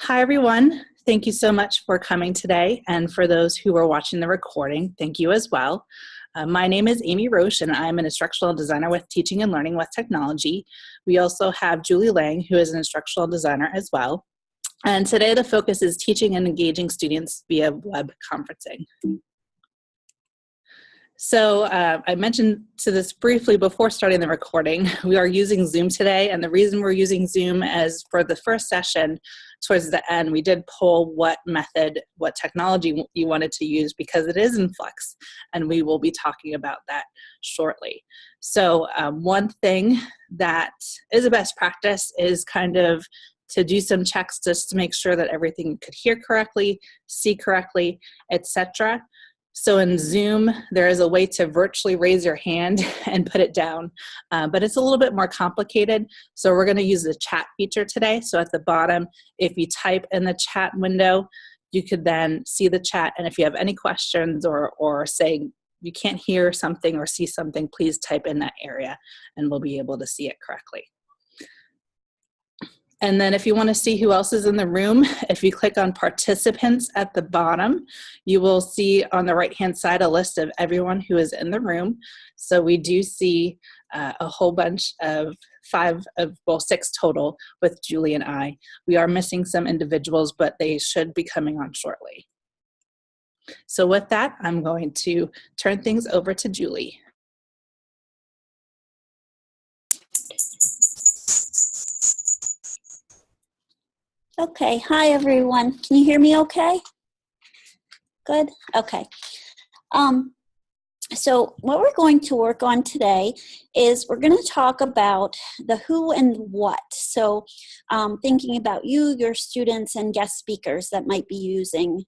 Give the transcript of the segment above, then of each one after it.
Hi, everyone. Thank you so much for coming today. And for those who are watching the recording, thank you as well. My name is Amy Roche, and I'm an instructional designer with Teaching and Learning with Technology. We also have Julie Lang, who is an instructional designer as well. And today the focus is teaching and engaging students via web conferencing. So I mentioned to this briefly before starting the recording. We are using Zoom today, and the reason we're using Zoom is for the first session, towards the end, we did poll what method, what technology you wanted to use because it is in flux, and we will be talking about that shortly. So one thing that is a best practice is kind of to do some checks just to make sure that everything you could hear correctly, see correctly, etc. So in Zoom, there is a way to virtually raise your hand and put it down, but it's a little bit more complicated. So we're going to use the chat feature today. So at the bottom, if you type in the chat window, you could then see the chat. And if you have any questions or say you can't hear something or see something, please type in that area and we'll be able to see it correctly. And then if you want to see who else is in the room, if you click on participants at the bottom, you will see on the right-hand side a list of everyone who is in the room. So we do see a whole bunch of six total with Julie and I. We are missing some individuals, but they should be coming on shortly. So with that, I'm going to turn things over to Julie. Okay, hi everyone. Can you hear me okay? Good, okay. So what we're going to work on today is we're going to talk about the who and what. So thinking about you, your students, and guest speakers that might be using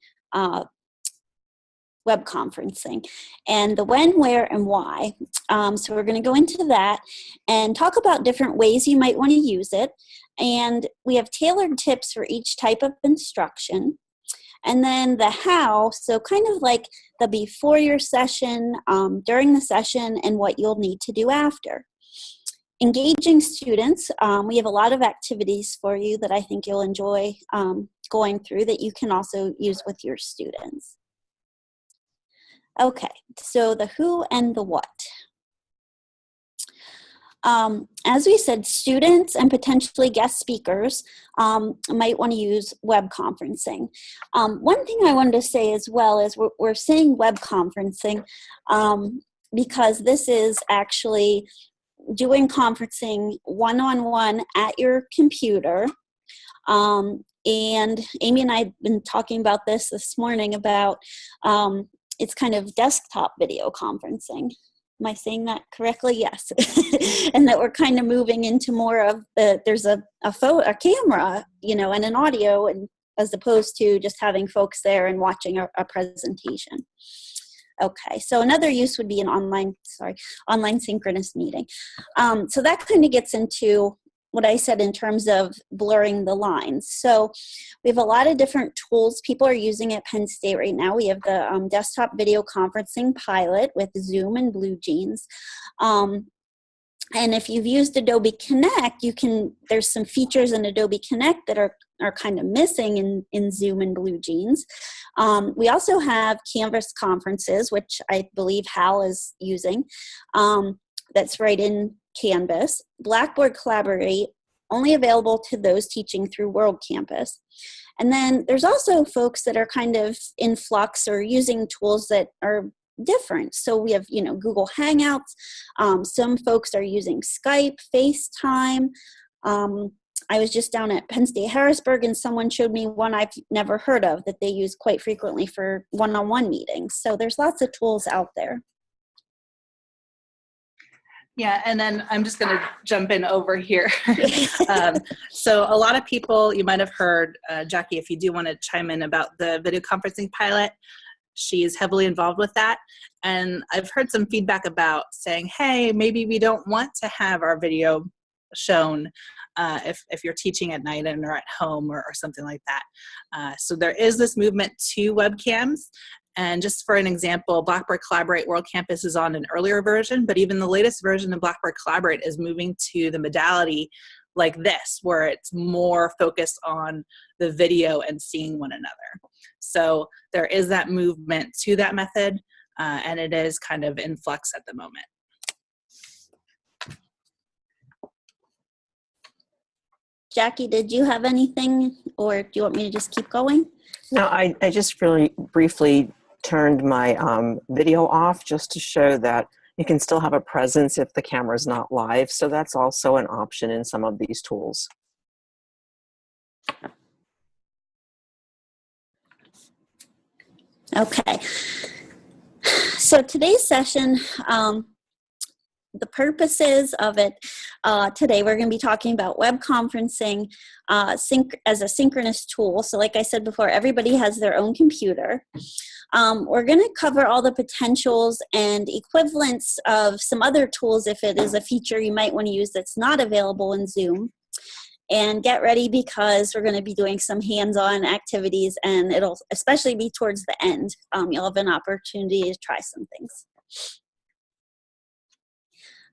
web conferencing, and the when, where, and why. So we're going to go into that and talk about different ways you might want to use it. And we have tailored tips for each type of instruction. And then the how, so kind of like the before your session, during the session, and what you'll need to do after. Engaging students, we have a lot of activities for you that I think you'll enjoy going through that you can also use with your students. Okay, so the who and the what. As we said, students and potentially guest speakers might want to use web conferencing. One thing I wanted to say as well is we're saying web conferencing because this is actually doing conferencing one-on-one at your computer. And Amy and I have been talking about this morning about it's kind of desktop video conferencing. Am I saying that correctly? Yes. And that we're kind of moving into more of there's a camera, you know, and an audio, and as opposed to just having folks there and watching a presentation. Okay, so another use would be an online synchronous meeting. So that kind of gets into what I said in terms of blurring the lines. So we have a lot of different tools people are using at Penn State right now. We have the desktop video conferencing pilot with Zoom and BlueJeans. And if you've used Adobe Connect, there's some features in Adobe Connect that are kind of missing in Zoom and BlueJeans. We also have Canvas conferences, which I believe Hal is using. That's right in Canvas. Blackboard Collaborate, only available to those teaching through World Campus. And then there's also folks that are kind of in flux or using tools that are different. So we have, Google Hangouts. Some folks are using Skype, FaceTime. I was just down at Penn State Harrisburg and someone showed me one I've never heard of that they use quite frequently for one-on-one meetings. So there's lots of tools out there. Yeah, and then I'm just going to jump in over here. So a lot of people, you might have heard, Jackie, if you do want to chime in about the video conferencing pilot, she's heavily involved with that. And I've heard some feedback about saying, hey, maybe we don't want to have our video shown if you're teaching at night and or at home or something like that. So there is this movement to webcams. And just for an example, Blackboard Collaborate World Campus is on an earlier version, but even the latest version of Blackboard Collaborate is moving to the modality like this, where it's more focused on the video and seeing one another. So there is that movement to that method, and it is kind of in flux at the moment. Jackie, did you have anything, or do you want me to just keep going? No, I just really briefly turned my video off just to show that you can still have a presence if the camera is not live. So that's also an option in some of these tools. Okay. So today's session, the purposes of it, today we're going to be talking about web conferencing as a synchronous tool. So like I said before, everybody has their own computer. We're going to cover all the potentials and equivalents of some other tools if it is a feature you might want to use that's not available in Zoom. And get ready, because we're going to be doing some hands-on activities, and it'll especially be towards the end. You'll have an opportunity to try some things.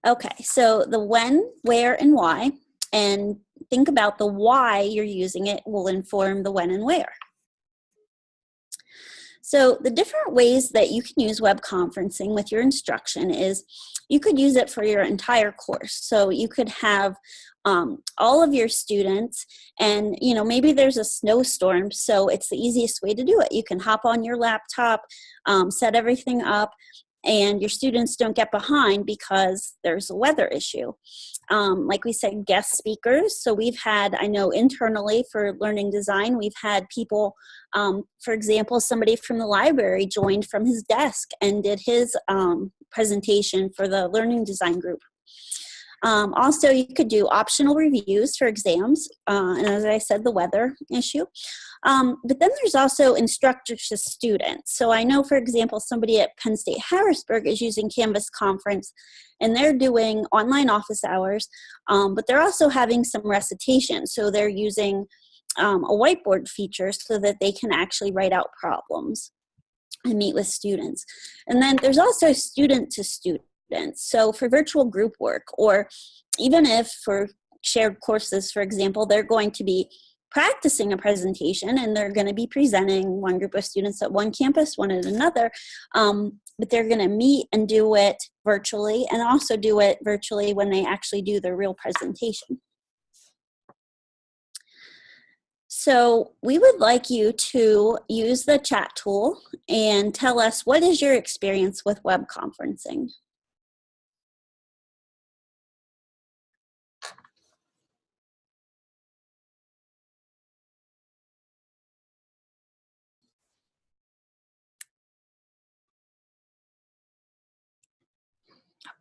Okay, so the when, where, and why, and think about the why you're using it will inform the when and where. So the different ways that you can use web conferencing with your instruction is you could use it for your entire course. So you could have all of your students, and maybe there's a snowstorm, so it's the easiest way to do it. You can hop on your laptop, set everything up, and your students don't get behind because there's a weather issue. Like we said, guest speakers. So we've had, I know internally for learning design, we've had people, for example, somebody from the library joined from his desk and did his presentation for the learning design group. Also, you could do optional reviews for exams, and as I said, the weather issue. But then there's also instructors to students. So I know, for example, somebody at Penn State Harrisburg is using Canvas Conference, and they're doing online office hours, but they're also having some recitation. So they're using a whiteboard feature so that they can actually write out problems and meet with students. And then there's also student to student. So for virtual group work, or even if for shared courses, for example, they're going to be practicing a presentation and they're going to be presenting one group of students at one campus, one at another, but they're going to meet and do it virtually, and also do it virtually when they actually do their real presentation. So we would like you to use the chat tool and tell us, what is your experience with web conferencing?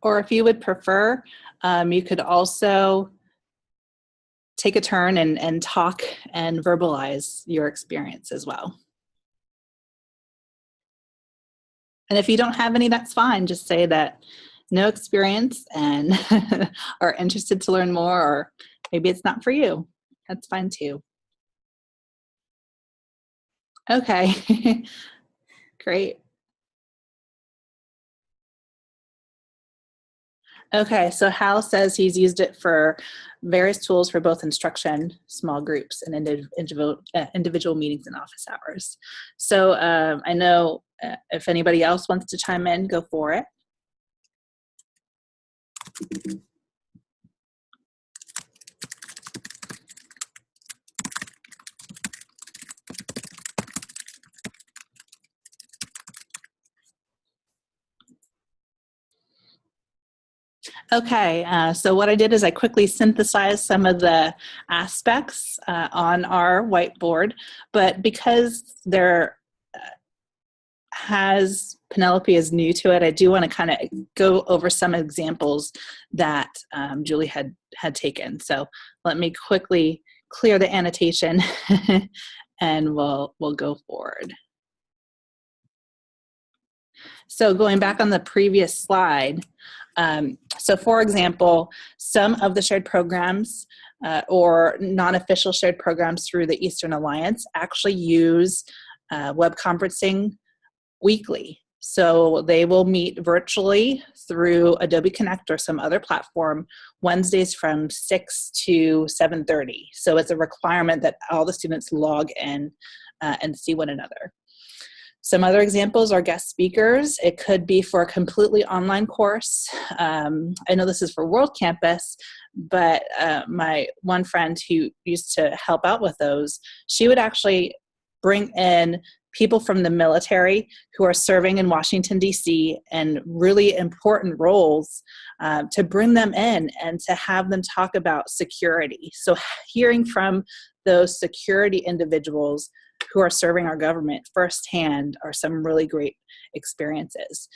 Or if you would prefer, you could also take a turn and talk and verbalize your experience as well. And if you don't have any, that's fine. Just say that no experience and are interested to learn more, or maybe it's not for you. That's fine too. Okay, great. Okay, so Hal says he's used it for various tools for both instruction, small groups, and individual meetings and office hours. So I know if anybody else wants to chime in, go for it. Okay, so what I did is I quickly synthesized some of the aspects on our whiteboard, but because Penelope is new to it, I do want to kind of go over some examples that Julie had taken. So let me quickly clear the annotation and we'll go forward. So going back on the previous slide, so for example, some of the shared programs or non-official shared programs through the Eastern Alliance actually use web conferencing weekly. So they will meet virtually through Adobe Connect or some other platform Wednesdays from 6 to 7:30. So it's a requirement that all the students log in and see one another. Some other examples are guest speakers. It could be for a completely online course. I know this is for World Campus, but my one friend who used to help out with those, she would actually bring in people from the military who are serving in Washington, D.C. in really important roles to bring them in and to have them talk about security. So hearing from those security individuals who are serving our government firsthand are some really great experiences.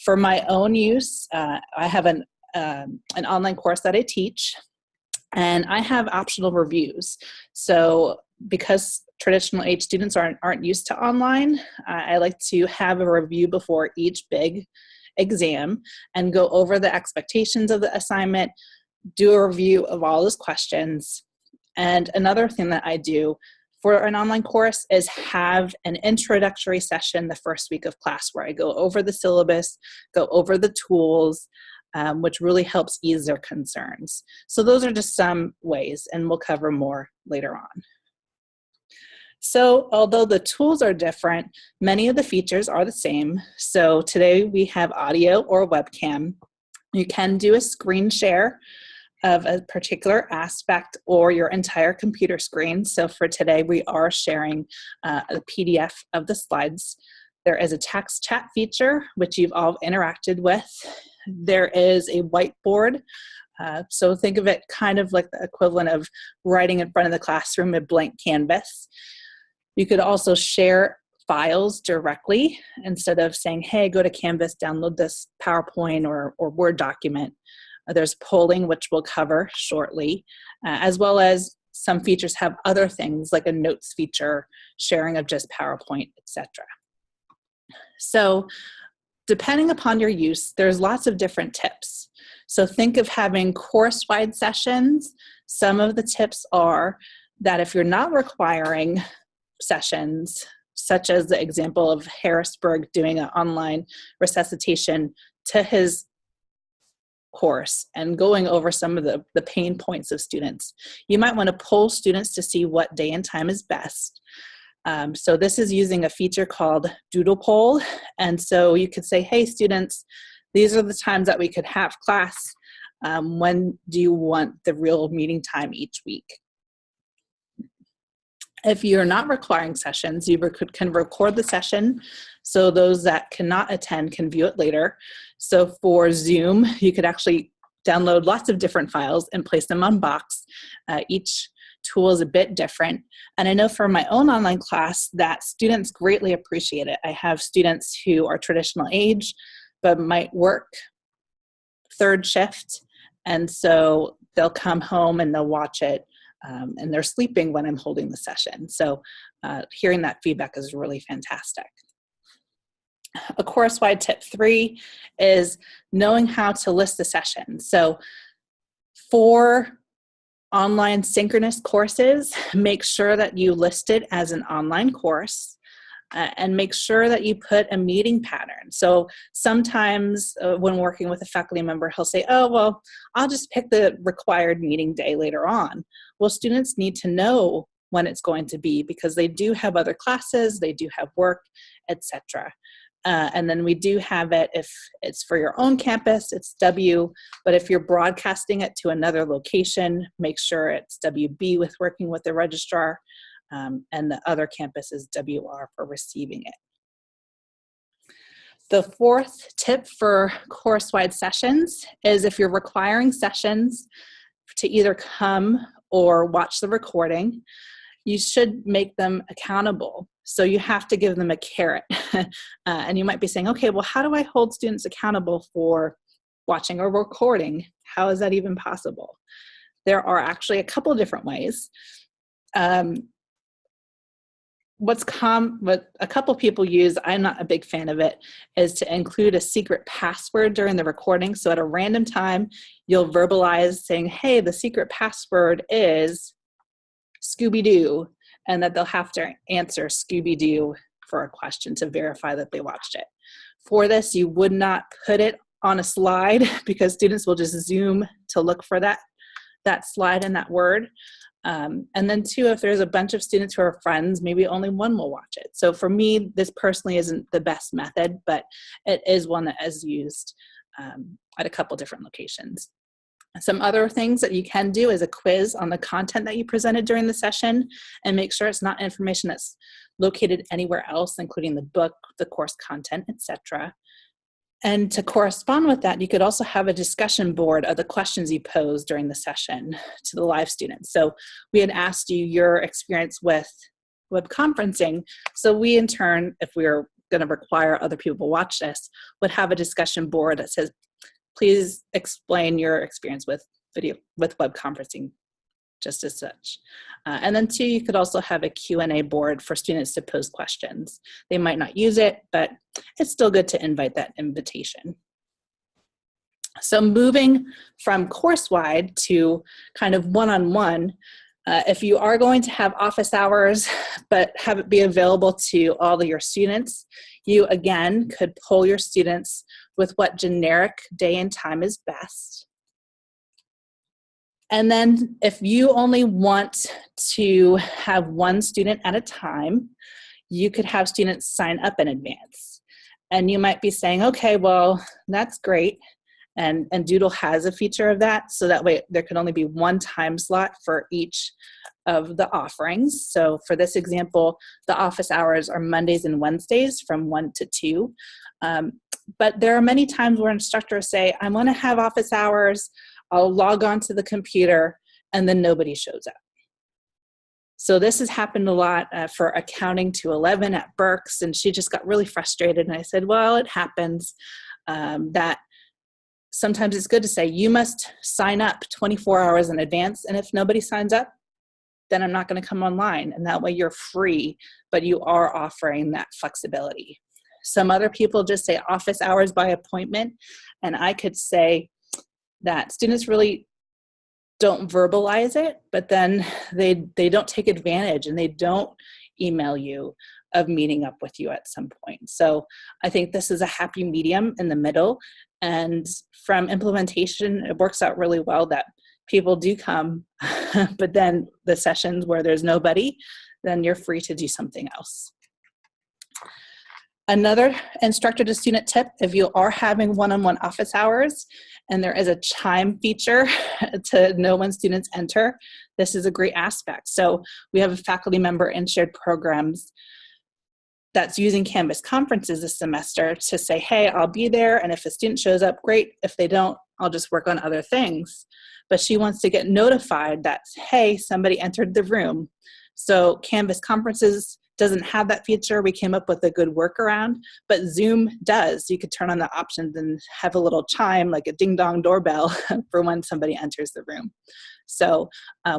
For my own use, I have an online course that I teach, and I have optional reviews. So because traditional age students aren't used to online, I like to have a review before each big exam and go over the expectations of the assignment, do a review of all those questions. And another thing that I do for an online course is have an introductory session the first week of class where I go over the syllabus, go over the tools, which really helps ease their concerns. So those are just some ways, and we'll cover more later on. So although the tools are different, many of the features are the same. So today we have audio or webcam. You can do a screen share of a particular aspect or your entire computer screen. So for today, we are sharing a PDF of the slides. There is a text chat feature, which you've all interacted with. There is a whiteboard. So think of it kind of like the equivalent of writing in front of the classroom, a blank canvas. You could also share files directly instead of saying, hey, go to Canvas, download this PowerPoint or Word document. There's polling, which we'll cover shortly, as well as some features have other things like a notes feature, sharing of just PowerPoint, etc. So depending upon your use, there's lots of different tips. So think of having course-wide sessions. Some of the tips are that if you're not requiring sessions, such as the example of Harrisburg doing an online resuscitation to his course and going over some of the pain points of students, you might want to poll students to see what day and time is best. So this is using a feature called Doodle Poll. And so you could say, hey, students, these are the times that we could have class. When do you want the real meeting time each week? If you're not requiring sessions, you can record the session so those that cannot attend can view it later. So for Zoom, you could actually download lots of different files and place them on Box. Each tool is a bit different. And I know for my own online class that students greatly appreciate it. I have students who are traditional age, but might work third shift. And so they'll come home and they'll watch it. And they're sleeping when I'm holding the session. So hearing that feedback is really fantastic. A course-wide tip 3 is knowing how to list the session. So for online synchronous courses, make sure that you list it as an online course. And make sure that you put a meeting pattern. So sometimes when working with a faculty member, he'll say, oh, well, I'll just pick the required meeting day later on. Well, students need to know when it's going to be because they do have other classes, they do have work, etc. And then we do have it, if it's for your own campus, it's W, but if you're broadcasting it to another location, make sure it's WB with working with the registrar. And the other campus is WR for receiving it. The fourth tip for course-wide sessions is if you're requiring sessions to either come or watch the recording, you should make them accountable. So you have to give them a carrot. And you might be saying, okay, well, how do I hold students accountable for watching or recording? How is that even possible? There are actually a couple of different ways. What a couple people use, I'm not a big fan of it, is to include a secret password during the recording. So at a random time, you'll verbalize saying, hey, the secret password is Scooby-Doo, and that they'll have to answer Scooby-Doo for a question to verify that they watched it. For this, you would not put it on a slide because students will just zoom to look for that slide and that word. And then two, if there's a bunch of students who are friends, maybe only one will watch it. So for me, this personally isn't the best method, but it is one that is used at a couple different locations. Some other things that you can do is a quiz on the content that you presented during the session, and make sure it's not information that's located anywhere else, including the book, the course content, etc. And to correspond with that, you could also have a discussion board of the questions you posed during the session to the live students. So we had asked you your experience with web conferencing. So we in turn, if we were going to require other people to watch this, would have a discussion board that says, please explain your experience with web conferencing, just as such. And then two, you could also have a Q&A board for students to pose questions. They might not use it, but it's still good to invite that invitation. So moving from course-wide to kind of one-on-one, if you are going to have office hours, but have it be available to all of your students, you again could poll your students with what generic day and time is best. And then if you only want to have one student at a time, you could have students sign up in advance. And you might be saying, okay, well, that's great. And Doodle has a feature of that. So that way there can only be one time slot for each of the offerings. So for this example, the office hours are Mondays and Wednesdays from 1 to 2. But there are many times where instructors say, I want to have office hours, I'll log on to the computer, and then nobody shows up. So this has happened a lot for accounting to 11 at Berks, and she just got really frustrated. And I said, well, it happens that sometimes it's good to say, you must sign up 24 hours in advance, and if nobody signs up, then I'm not going to come online. And that way you're free, but you are offering that flexibility. Some other people just say office hours by appointment, and I could say that students really don't verbalize it, but then they don't take advantage and they don't email you of meeting up with you at some point. So I think this is a happy medium in the middle, and from implementation, it works out really well that people do come, but then the sessions where there's nobody, then you're free to do something else. Another instructor to student tip, if you are having one-on-one office hours and there is a chime feature to know when students enter, this is a great aspect. So we have a faculty member in shared programs that's using Canvas conferences this semester to say, hey, I'll be there, and if a student shows up, great. If they don't, I'll just work on other things. But she wants to get notified that, hey, somebody entered the room. So Canvas conferences doesn't have that feature. We came up with a good workaround, but Zoom does. You could turn on the options and have a little chime, like a ding-dong doorbell for when somebody enters the room. So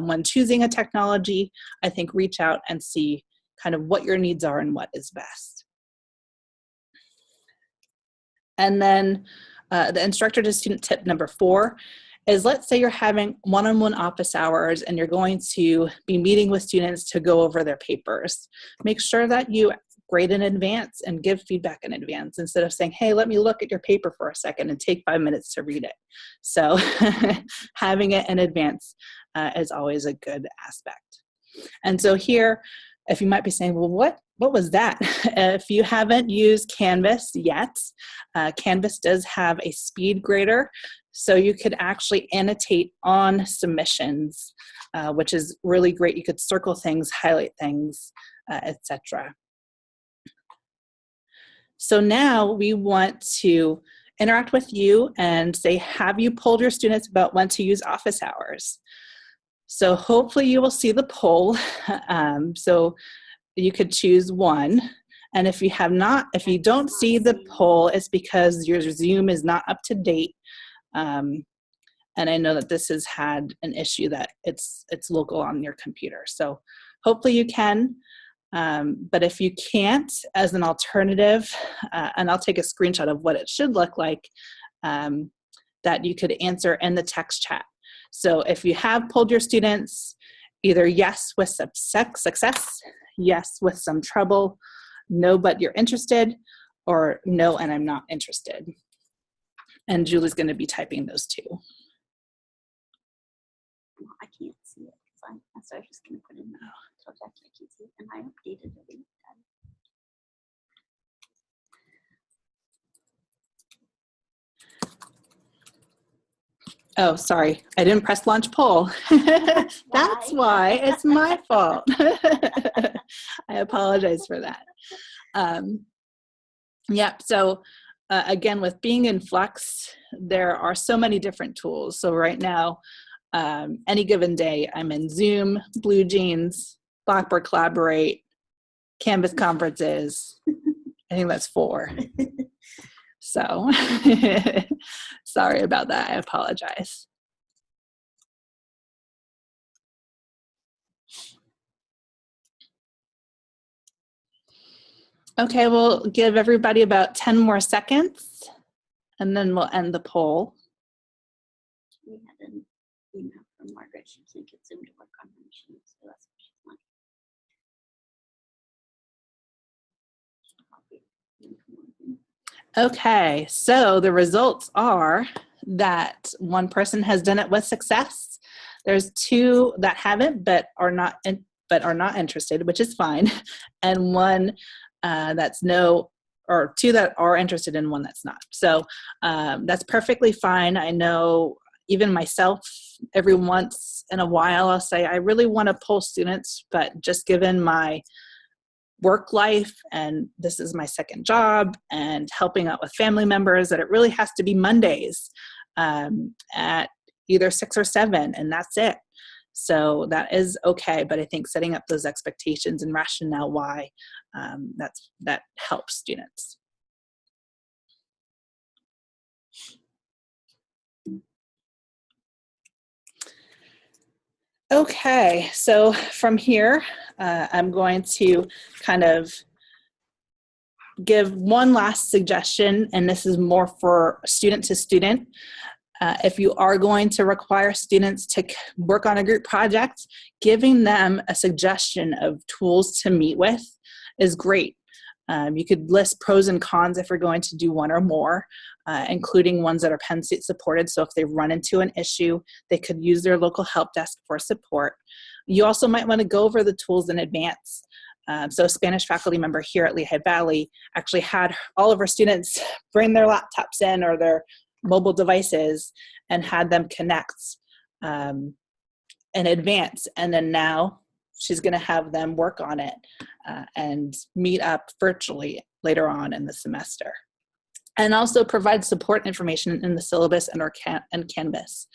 when choosing a technology, I think reach out and see kind of what your needs are and what is best. And then the instructor to student tip number 4 is, let's say you're having one-on-one office hours and you're going to be meeting with students to go over their papers. Make sure that you grade in advance and give feedback in advance instead of saying, hey, let me look at your paper for a second and take 5 minutes to read it. So having it in advance is always a good aspect. And so here, if you might be saying, well, what was that? If you haven't used Canvas yet, Canvas does have a speed grader. So you could actually annotate on submissions, which is really great. You could circle things, highlight things, etc. So now we want to interact with you and say, have you polled your students about when to use office hours? So hopefully you will see the poll. So you could choose one. And if you have not, if you don't see the poll, it's because your Zoom is not up to date. And I know that this has had an issue that it's local on your computer. So hopefully you can, but if you can't, as an alternative, and I'll take a screenshot of what it should look like, that you could answer in the text chat. So if you have polled your students, either yes with some success, yes with some trouble, no, but you're interested, or no, and I'm not interested. And Julie's going to be typing those two. I can't see it. So I was just going to put it in there. So Jackie, I can see it, and I updated it. Oh, sorry. I didn't press launch poll. That's why. It's my fault. I apologize for that. Yep. So again, with being in Flex, there are so many different tools. So right now, any given day, I'm in Zoom, BlueJeans, Blackboard Collaborate, Canvas conferences. I think that's 4. So sorry about that. I apologize. Okay, we'll give everybody about 10 more seconds, and then we'll end the poll. We had an email from Margaret. She can't get Zoom to work on her machine, so that's what she's not. Okay, so the results are that one person has done it with success. There's 2 that haven't but are not interested, which is fine, and 1 that's no, or 2 that are interested and 1 that's not. So that's perfectly fine. I know even myself, every once in a while, I'll say I really want to poll students, but just given my work life, and this is my second job, and helping out with family members, that it really has to be Mondays at either 6 or 7, and that's it. So that is okay, but I think setting up those expectations and rationale why, that helps students. Okay, so from here, I'm going to kind of give one last suggestion, and this is more for student to student. If you are going to require students to work on a group project, giving them a suggestion of tools to meet with is great. You could list pros and cons if you're going to do 1 or more, including ones that are Penn State supported. So if they run into an issue, they could use their local help desk for support. You also might want to go over the tools in advance. So a Spanish faculty member here at Lehigh Valley actually had all of her students bring their laptops in or their mobile devices and had them connect in advance. And then now she's going to have them work on it and meet up virtually later on in the semester. And also provide support information in the syllabus and Canvas.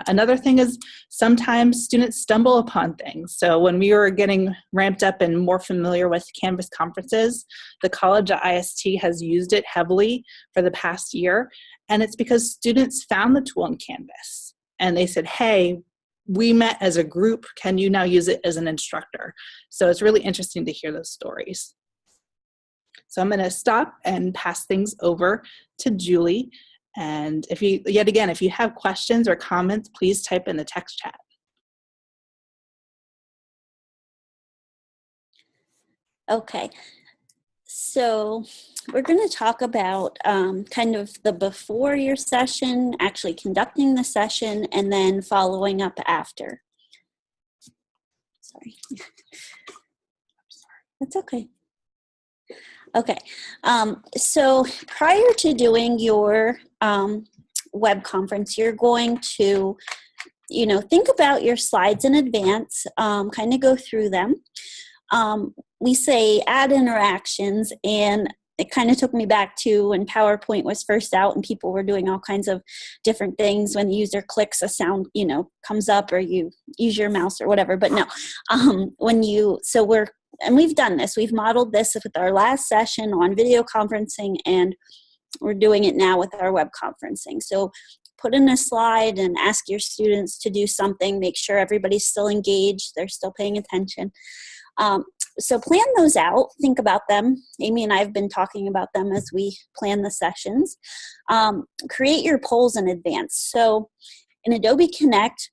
Another thing is sometimes students stumble upon things. So when we were getting ramped up and more familiar with Canvas conferences, the college at IST has used it heavily for the past year. And it's because students found the tool in Canvas and they said, hey, we met as a group, can you now use it as an instructor? So it's really interesting to hear those stories. So I'm going to stop and pass things over to Julie. And if you have questions or comments, please type in the text chat. Okay, so we're going to talk about kind of the before your session, actually conducting the session, and then following up after. Sorry. That's okay. Okay, so prior to doing your web conference, you're going to, think about your slides in advance, kind of go through them. We say add interactions, and it kind of took me back to when PowerPoint was first out and people were doing all kinds of different things. When the user clicks, a sound, comes up, or you use your mouse or whatever. But no, and we've done this. We've modeled this with our last session on video conferencing, and we're doing it now with our web conferencing. So put in a slide and ask your students to do something. Make sure everybody's still engaged. They're still paying attention. So plan those out. Think about them. Amy and I have been talking about them as we plan the sessions. Create your polls in advance. So in Adobe Connect,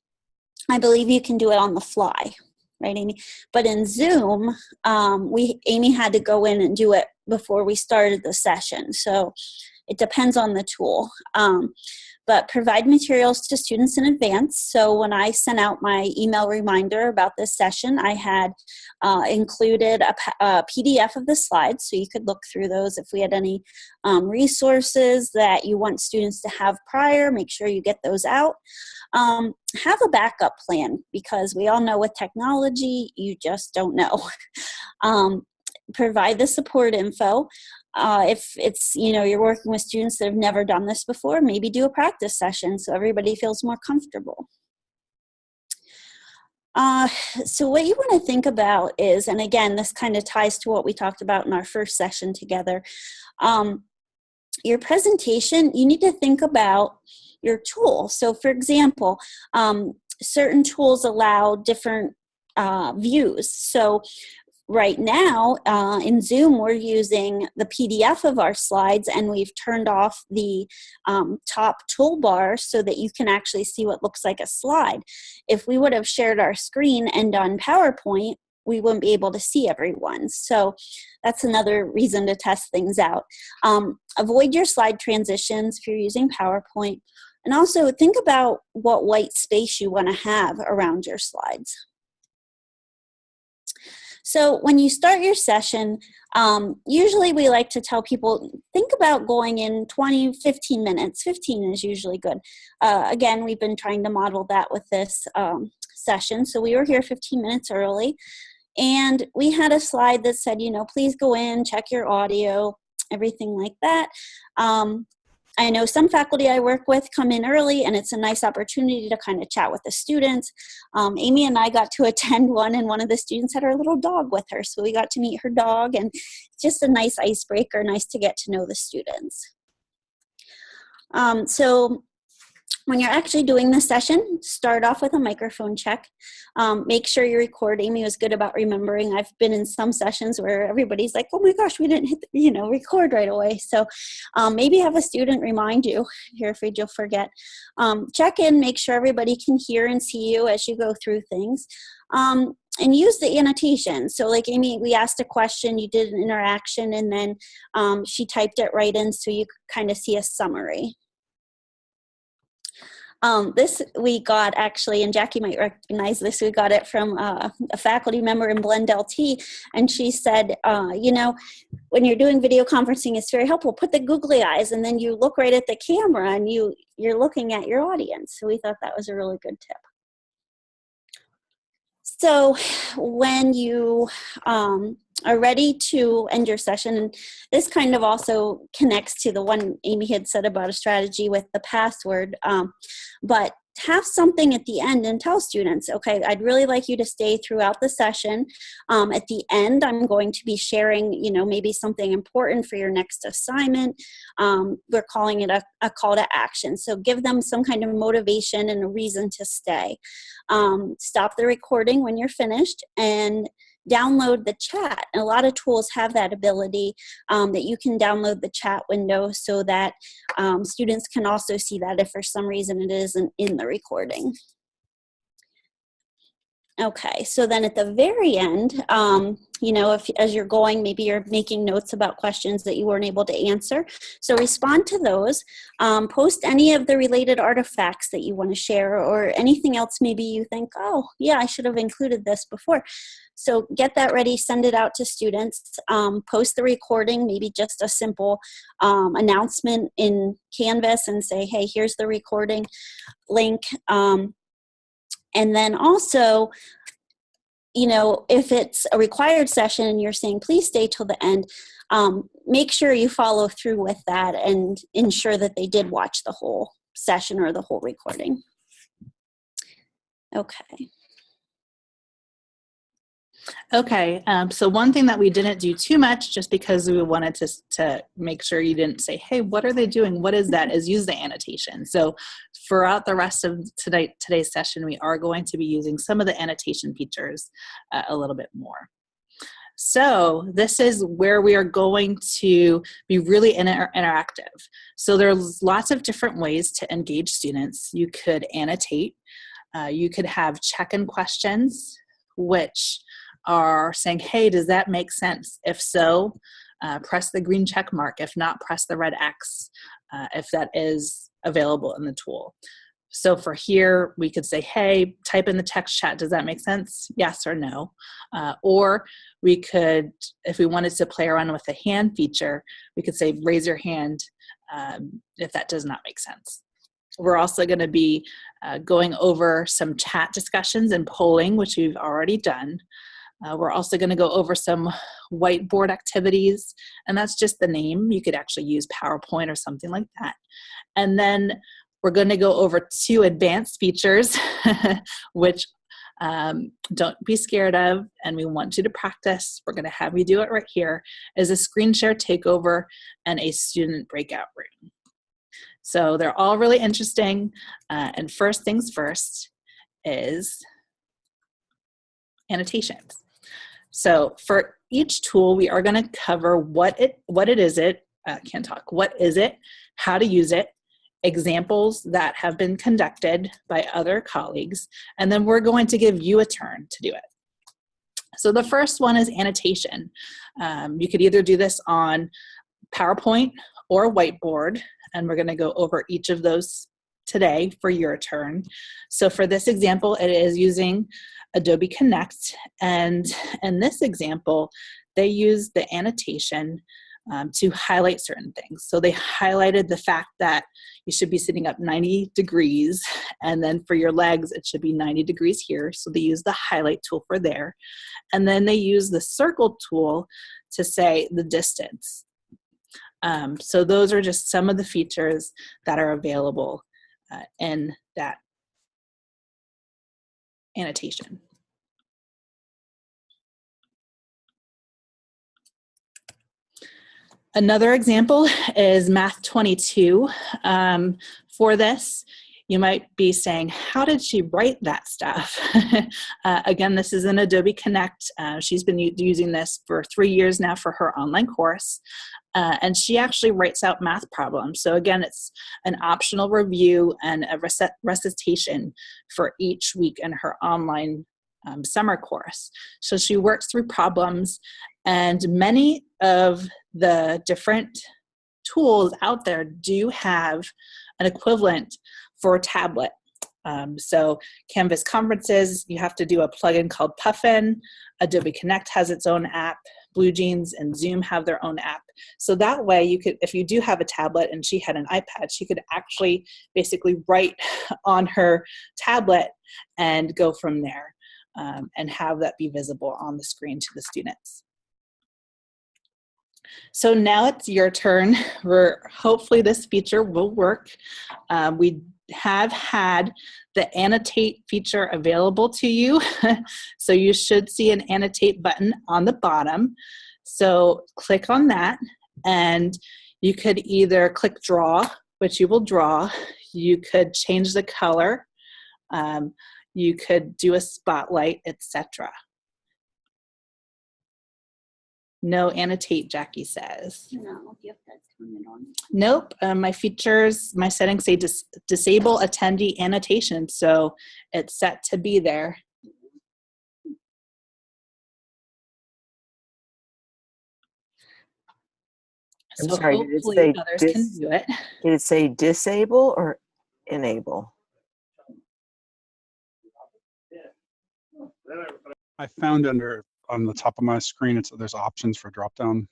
I believe you can do it on the fly. right, Amy? But in Zoom, Amy had to go in and do it before we started the session. So it depends on the tool. But provide materials to students in advance. So when I sent out my email reminder about this session, I had included a PDF of the slides, so you could look through those. If we had any resources that you want students to have prior, make sure you get those out. Have a backup plan, because we all know with technology, you just don't know. Provide the support info. If it's, you're working with students that have never done this before, maybe do a practice session so everybody feels more comfortable. So what you want to think about is, and again, this kind of ties to what we talked about in our first session together, your presentation, you need to think about your tool. So for example, certain tools allow different views. So right now, in Zoom, we're using the PDF of our slides, and we've turned off the top toolbar so that you can actually see what looks like a slide. If we would have shared our screen and done PowerPoint, we wouldn't be able to see everyone. So that's another reason to test things out. Avoid your slide transitions if you're using PowerPoint. And also think about what white space you want to have around your slides. So when you start your session, usually we like to tell people, think about going in 20, 15 minutes. 15 is usually good. Again, we've been trying to model that with this session. So we were here 15 minutes early, and we had a slide that said, please go in, check your audio, everything like that. I know some faculty I work with come in early, and it's a nice opportunity to kind of chat with the students. Amy and I got to attend one, and one of the students had her little dog with her, so we got to meet her dog, and it's just a nice icebreaker, nice to get to know the students. So when you're actually doing the session, start off with a microphone check. Make sure you record. Amy was good about remembering. I've been in some sessions where everybody's like, oh my gosh, we didn't hit record right away. So maybe have a student remind you if you're afraid you'll forget. Check in, make sure everybody can hear and see you as you go through things. And use the annotation. So like Amy, we asked a question, you did an interaction, and then she typed it right in so you could kind of see a summary. This we got actually, and Jackie might recognize this, we got it from a faculty member in Blend LT, and she said, when you're doing video conferencing, it's very helpful. Put the googly eyes, and then you look right at the camera, and you're looking at your audience. So we thought that was a really good tip. So when you are ready to end your session, and this kind of also connects to the one Amy had said about a strategy with the password, but have something at the end and tell students, okay, I'd really like you to stay throughout the session. At the end, I'm going to be sharing, maybe something important for your next assignment. We're calling it a call to action. So give them some kind of motivation and a reason to stay. Stop the recording when you're finished and download the chat. And a lot of tools have that ability that you can download the chat window so that students can also see that if for some reason it isn't in the recording. Okay, so then at the very end, if as you're going, maybe you're making notes about questions that you weren't able to answer. So respond to those. Post any of the related artifacts that you want to share, or anything else maybe you think, oh, yeah, I should have included this before. So get that ready, send it out to students. Post the recording, maybe just a simple announcement in Canvas and say, hey, here's the recording link. And then also, if it's a required session and you're saying, please stay till the end, make sure you follow through with that and ensure that they did watch the whole session or the whole recording. Okay. Okay, so one thing that we didn't do too much, just because we wanted to make sure you didn't say, hey, what are they doing? What is that? Is use the annotation. So throughout the rest of today's session, we are going to be using some of the annotation features a little bit more. So this is where we are going to be really interactive. So there's lots of different ways to engage students. You could annotate. You could have check-in questions. which are saying, hey, does that make sense? If so, press the green check mark. If not, press the red X if that is available in the tool. So for here, we could say, hey, type in the text chat. Does that make sense? Yes or no. Or we could, if we wanted to play around with the hand feature, we could say, raise your hand if that does not make sense. We're also going to be going over some chat discussions and polling, which we've already done. We're also going to go over some whiteboard activities, and that's just the name. You could actually use PowerPoint or something like that. And then we're going to go over 2 advanced features, which don't be scared of, and we want you to practice. We're going to have you do it right here, is a screen share takeover and a student breakout room. So they're all really interesting. And first things first is annotations. So for each tool, we are going to cover what it is, how to use it, examples that have been conducted by other colleagues, and then we're going to give you a turn to do it. So the first one is annotation. You could either do this on PowerPoint or whiteboard, and we're going to go over each of those today for your turn. So for this example, it is using Adobe Connect, and in this example, they use the annotation to highlight certain things. So they highlighted the fact that you should be sitting up 90 degrees, and then for your legs, it should be 90 degrees here. So they use the highlight tool for there. And then they use the circle tool to say the distance. So those are just some of the features that are available in that annotation. Another example is Math 22. For this, you might be saying, how did she write that stuff? Again, this is in Adobe Connect. She's been using this for 3 years now for her online course. And she actually writes out math problems. So again, it's an optional review and a recitation for each week in her online summer course. So she works through problems, and many of the different tools out there do have an equivalent for a tablet. So Canvas Conferences, you have to do a plugin called Puffin. Adobe Connect has its own app. BlueJeans and Zoom have their own app. So that way you could, if you do have a tablet and she had an iPad, she could actually basically write on her tablet and go from there and have that be visible on the screen to the students. So now it's your turn. Hopefully this feature will work. We have had the annotate feature available to you. So you should see an annotate button on the bottom. So click on that, and you could either click draw, which you will draw. You could change the color. You could do a spotlight, etc. No annotate, Jackie says. No, you have to turn it on. Nope, my settings say disable attendee annotation, so it's set to be there. I'm So sorry, hopefully others can do it. Did it say disable or enable? I found on the top of my screen, there's options for drop-down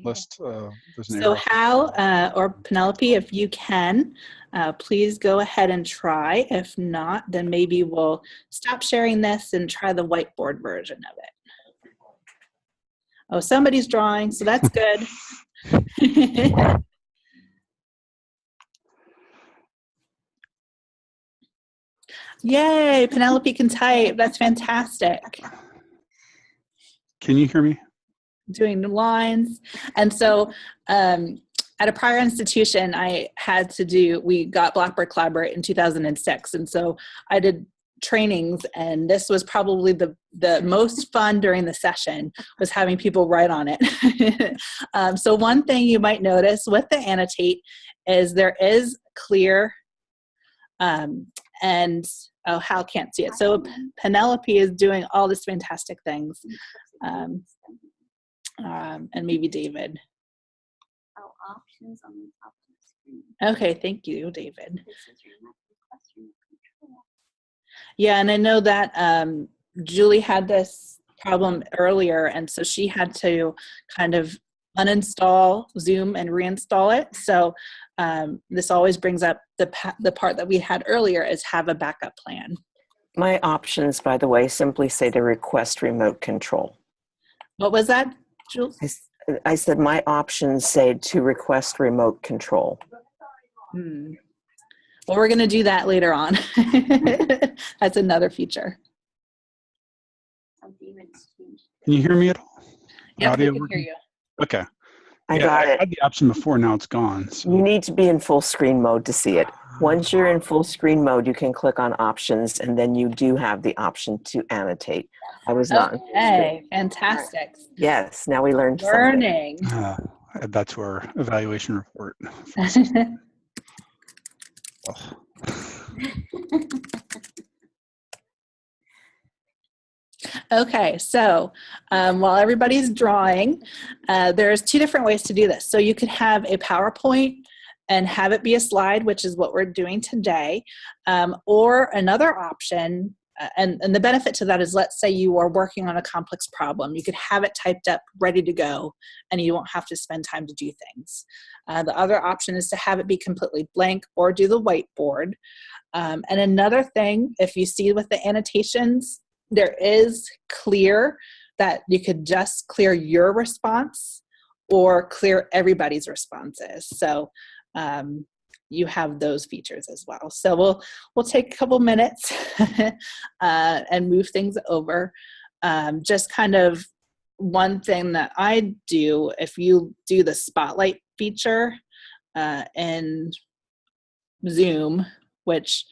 list. There's an So arrow. Hal or Penelope, if you can, please go ahead and try. If not, then maybe we'll stop sharing this and try the whiteboard version of it. Oh, somebody's drawing, so that's good. Yay, Penelope can type. That's fantastic. Can you hear me? Doing the lines. And so at a prior institution, we got Blackboard Collaborate in 2006. And so I did trainings, and this was probably the most fun during the session, was having people write on it. So one thing you might notice with the annotate is there is clear and oh, Hal can't see it. So Penelope is doing all these fantastic things. And maybe David. Oh, options on the top of the screen. Okay, thank you, David. This is request remote control. Yeah, and I know that Julie had this problem earlier, and so she had to kind of uninstall Zoom and reinstall it. So this always brings up the part that we had earlier, is have a backup plan. My options, by the way, simply say to request remote control. What was that, Julie? I said my options say to request remote control. Well, we're going to do that later on. That's another feature. Can you hear me at all? Yep, Audio we can hear working? you. Okay. I got I it. had the option before, now it's gone. So. You need to be in full screen mode to see it. Once you're in full screen mode, you can click on options, and then you do have the option to annotate. I was not. Okay, fantastic. Yes, now we learned something. Learning. That's our evaluation report. Oh. Okay, so while everybody's drawing, there's two different ways to do this. So you could have a PowerPoint and have it be a slide, which is what we're doing today, or another option, and the benefit to that is, let's say you are working on a complex problem. You could have it typed up, ready to go, and you won't have to spend time to do things. The other option is to have it be completely blank or do the whiteboard. And another thing, if you see with the annotations, there is clear that you could just clear your response or clear everybody's responses. So you have those features as well. So we'll take a couple minutes and move things over. Just kind of one thing that I do, if you do the spotlight feature in Zoom, which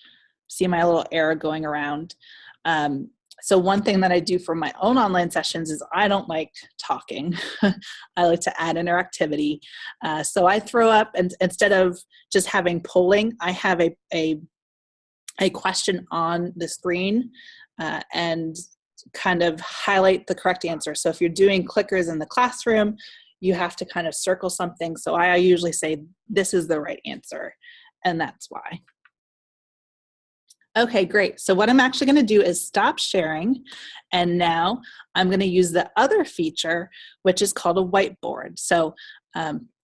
see my little arrow going around. So one thing that I do for my own online sessions is I don't like talking. I like to add interactivity. So I throw up, and instead of just having polling, I have a question on the screen and kind of highlight the correct answer. So if you're doing clickers in the classroom, you have to kind of circle something. So I usually say, this is the right answer, and that's why. Okay, great. So what I'm actually going to do is stop sharing, and now I'm going to use the other feature, which is called a whiteboard. So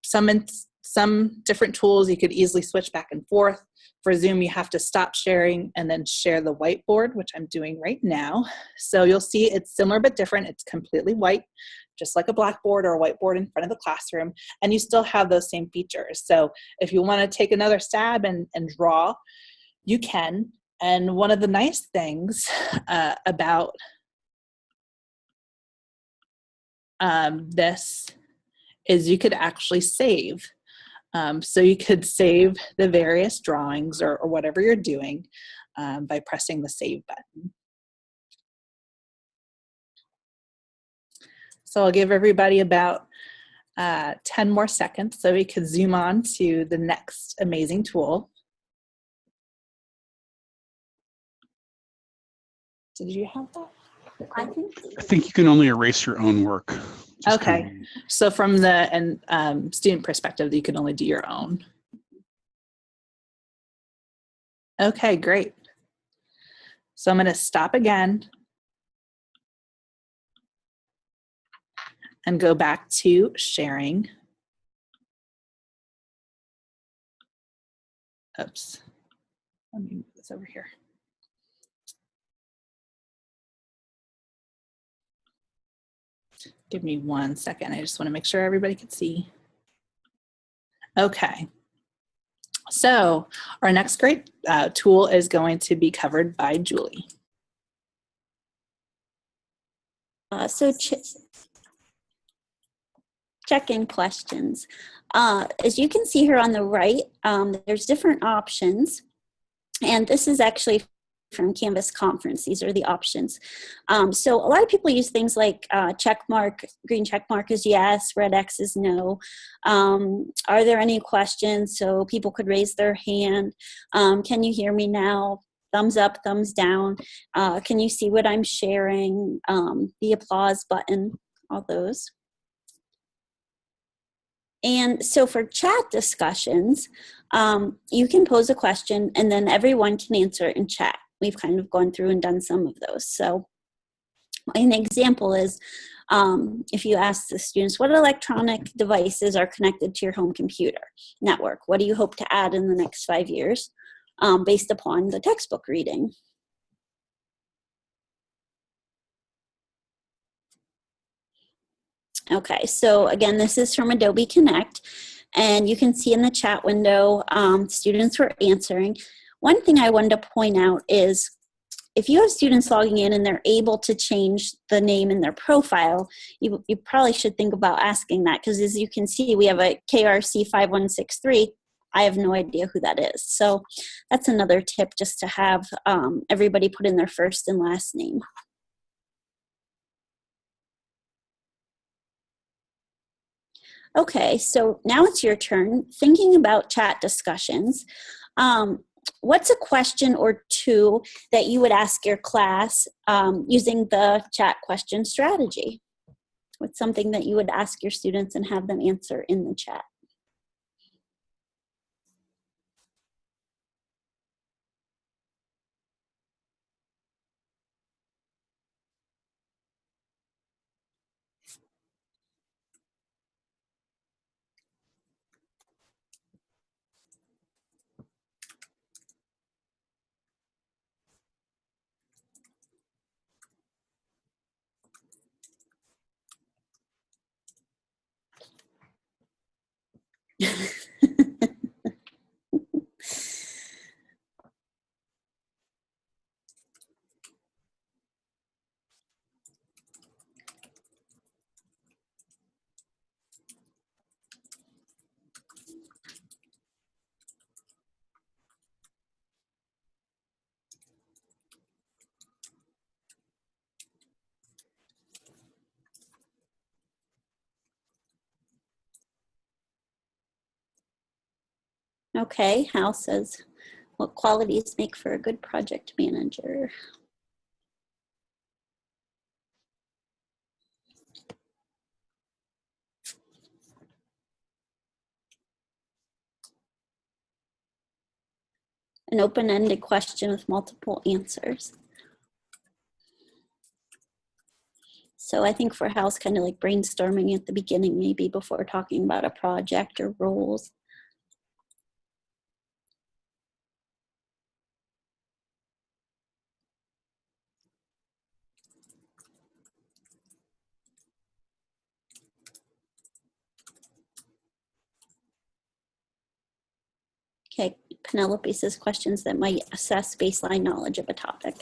some different tools you could easily switch back and forth. For Zoom, you have to stop sharing and then share the whiteboard, which I'm doing right now. So you'll see it's similar but different. It's completely white, just like a blackboard or a whiteboard in front of the classroom, and you still have those same features. So if you want to take another stab and draw, you can. And one of the nice things about this is you could actually save. So you could save the various drawings or whatever you're doing by pressing the save button. So I'll give everybody about 10 more seconds so we could zoom on to the next amazing tool. Did you have that? I think you can only erase your own work. Just Okay. kind of, So from the student perspective, you can only do your own. Okay, great. So I'm going to stop again and go back to sharing. Oops. Let me move this over here. Give me 1 second. I just want to make sure everybody can see. Okay. So our next great tool is going to be covered by Julie. So check-in questions. As you can see here on the right, there's different options. And this is actually from Canvas Conference. These are the options. So a lot of people use things like check mark, green check mark is yes, red X is no. Are there any questions? So people could raise their hand. Can you hear me now? thumbs up, thumbs down. Can you see what I'm sharing? The applause button, all those. And so for chat discussions, you can pose a question and then everyone can answer in chat. We've kind of gone through and done some of those. So an example is if you ask the students, what electronic devices are connected to your home computer network? What do you hope to add in the next 5 years based upon the textbook reading? Okay, so again, this is from Adobe Connect, and you can see in the chat window, students were answering. One thing I wanted to point out is if you have students logging in and they're able to change the name in their profile, you probably should think about asking that, because as you can see, we have a KRC 5163. I have no idea who that is. So that's another tip, just to have everybody put in their first and last name. Okay, so now it's your turn. Thinking about chat discussions, what's a question or two that you would ask your class using the chat question strategy? What's something that you would ask your students and have them answer in the chat? Okay, Hal says, what qualities make for a good project manager? An open-ended question with multiple answers. So I think for Hal's kind of like brainstorming at the beginning, maybe before talking about a project or roles. Okay, Penelope says questions that might assess baseline knowledge of a topic.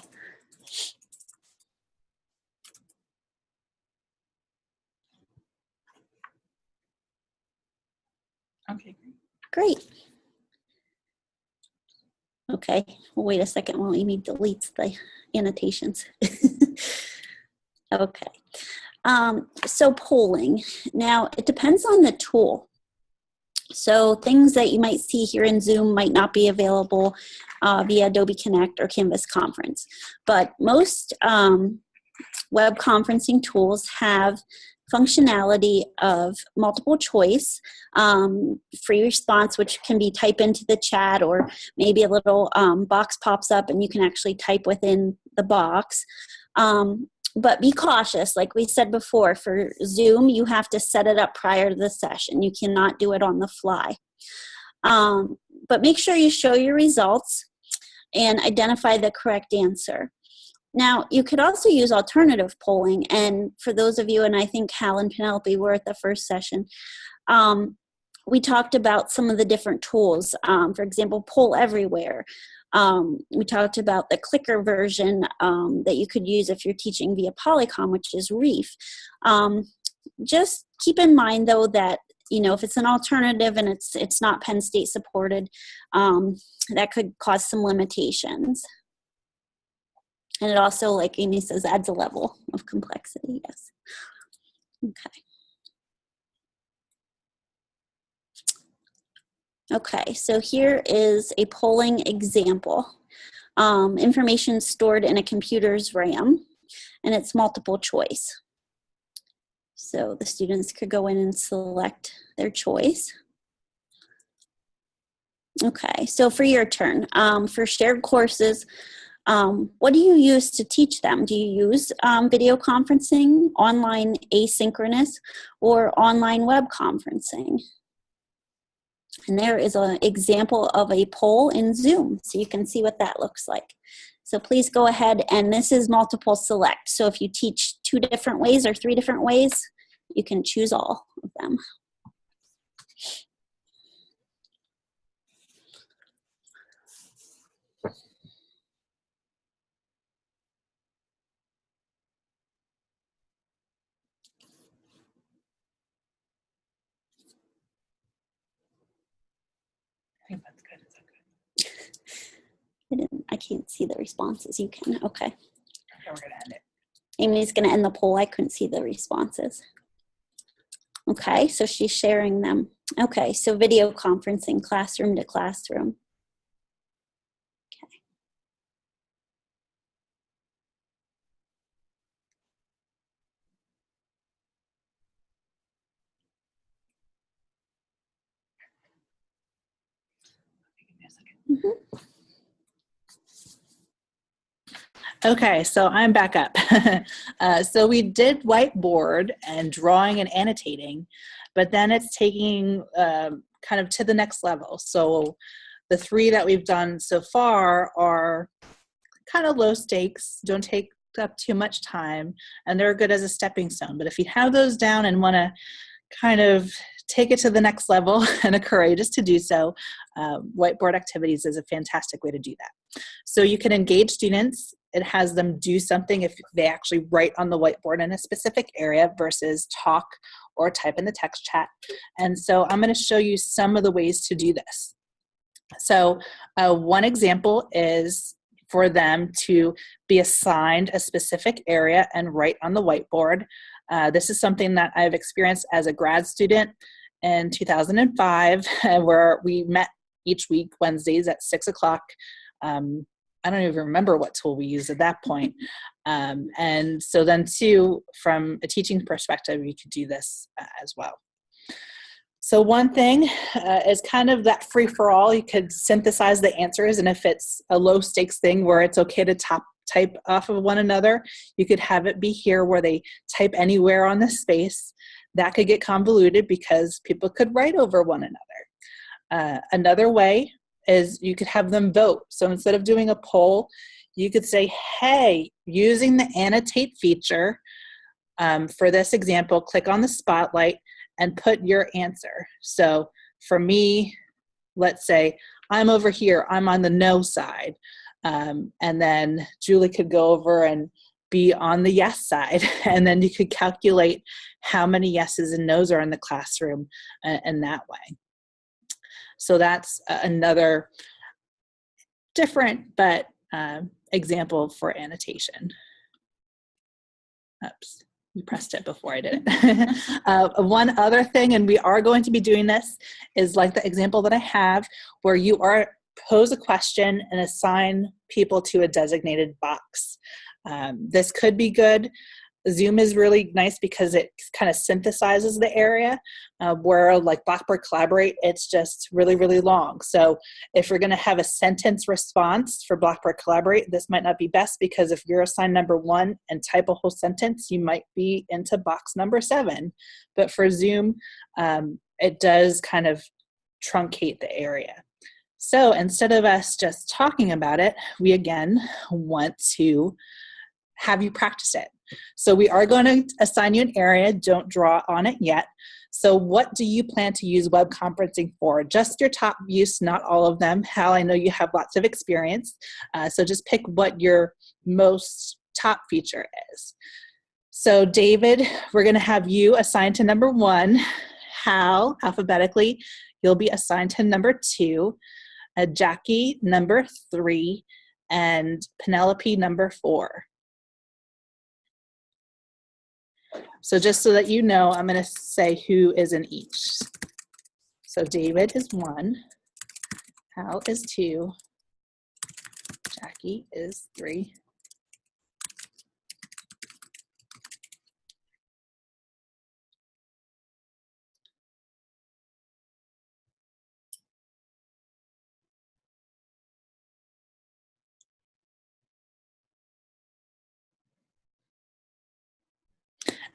Okay. Great. Okay, we'll wait a second while Amy deletes the annotations. Okay, so polling. Now, it depends on the tool. So things that you might see here in Zoom might not be available via Adobe Connect or Canvas Conference. But most web conferencing tools have functionality of multiple choice, free response, which can be type into the chat, or maybe a little box pops up and you can actually type within the box. But be cautious. Like we said before, for Zoom, you have to set it up prior to the session. You cannot do it on the fly. But make sure you show your results and identify the correct answer. Now, you could also use alternative polling. And for those of you, and I think Hal and Penelope were at the first session, we talked about some of the different tools. For example, Poll Everywhere. We talked about the clicker version that you could use if you're teaching via Polycom, which is Reef. Just keep in mind, though, that if it's an alternative and it's not Penn State supported, that could cause some limitations. And it also, like Amy says, adds a level of complexity. Yes. Okay. Okay, so here is a polling example. Information stored in a computer's RAM, and it's multiple choice. So the students could go in and select their choice. Okay, so for your turn, for shared courses, what do you use to teach them? Do you use video conferencing, online asynchronous, or online web conferencing? And there is an example of a poll in Zoom, so you can see what that looks like. So please go ahead, and this is multiple select. So if you teach 2 different ways or 3 different ways, you can choose all of them. I think that's good. Is that good? I can't see the responses. You can. Okay. Okay, we're gonna end it. Amy's going to end the poll. I couldn't see the responses. Okay, so she's sharing them. Okay, so video conferencing, classroom to classroom. Okay. Give me a second. Mm-hmm. Okay, so I'm back up. So we did whiteboard and drawing and annotating, but then it's taking kind of to the next level. So the 3 that we've done so far are kind of low stakes, don't take up too much time, and they're good as a stepping stone. But if you have those down and want to kind of take it to the next level and are courageous to do so, whiteboard activities is a fantastic way to do that. So you can engage students. It has them do something if they actually write on the whiteboard in a specific area versus talk or type in the text chat. And so I'm going to show you some of the ways to do this. So one example is for them to be assigned a specific area and write on the whiteboard. This is something that I've experienced as a grad student in 2005, where we met each week Wednesdays at 6 o'clock. I don't even remember what tool we used at that point. And so then too, from a teaching perspective, you could do this as well. So one thing is kind of that free-for-all. You could synthesize the answers, and if it's a low-stakes thing where it's okay to type off of one another, you could have it be here where they type anywhere on the space. That could get convoluted because people could write over one another. Another way is you could have them vote. So instead of doing a poll, you could say, hey, using the annotate feature, for this example, click on the spotlight and put your answer. So for me, let's say I'm over here, I'm on the no side. And then Julie could go over and be on the yes side. And then you could calculate how many yeses and nos are in the classroom in that way. So that's another different but example for annotation. Oops. You pressed it before I did it. One other thing, and we are going to be doing this, is like the example that I have where you are pose a question and assign people to a designated box. This could be good. Zoom is really nice because it kind of synthesizes the area, where like Blackboard Collaborate, it's just really, really long. So if you're going to have a sentence response for Blackboard Collaborate, this might not be best, because if you're assigned number 1 and type a whole sentence, you might be into box number 7. But for Zoom, it does kind of truncate the area. So instead of us just talking about it, we again want to have you practice it. So we are going to assign you an area. Don't draw on it yet. So what do you plan to use web conferencing for? Just your top use, not all of them. Hal, I know you have lots of experience. So just pick what your most top feature is. So David, we're going to have you assigned to number 1. Hal, alphabetically, you'll be assigned to number 2. Jackie, number 3. And Penelope, number 4. So just so that you know, I'm going to say who is in each. So David is 1, Hal is 2, Tacky is 3.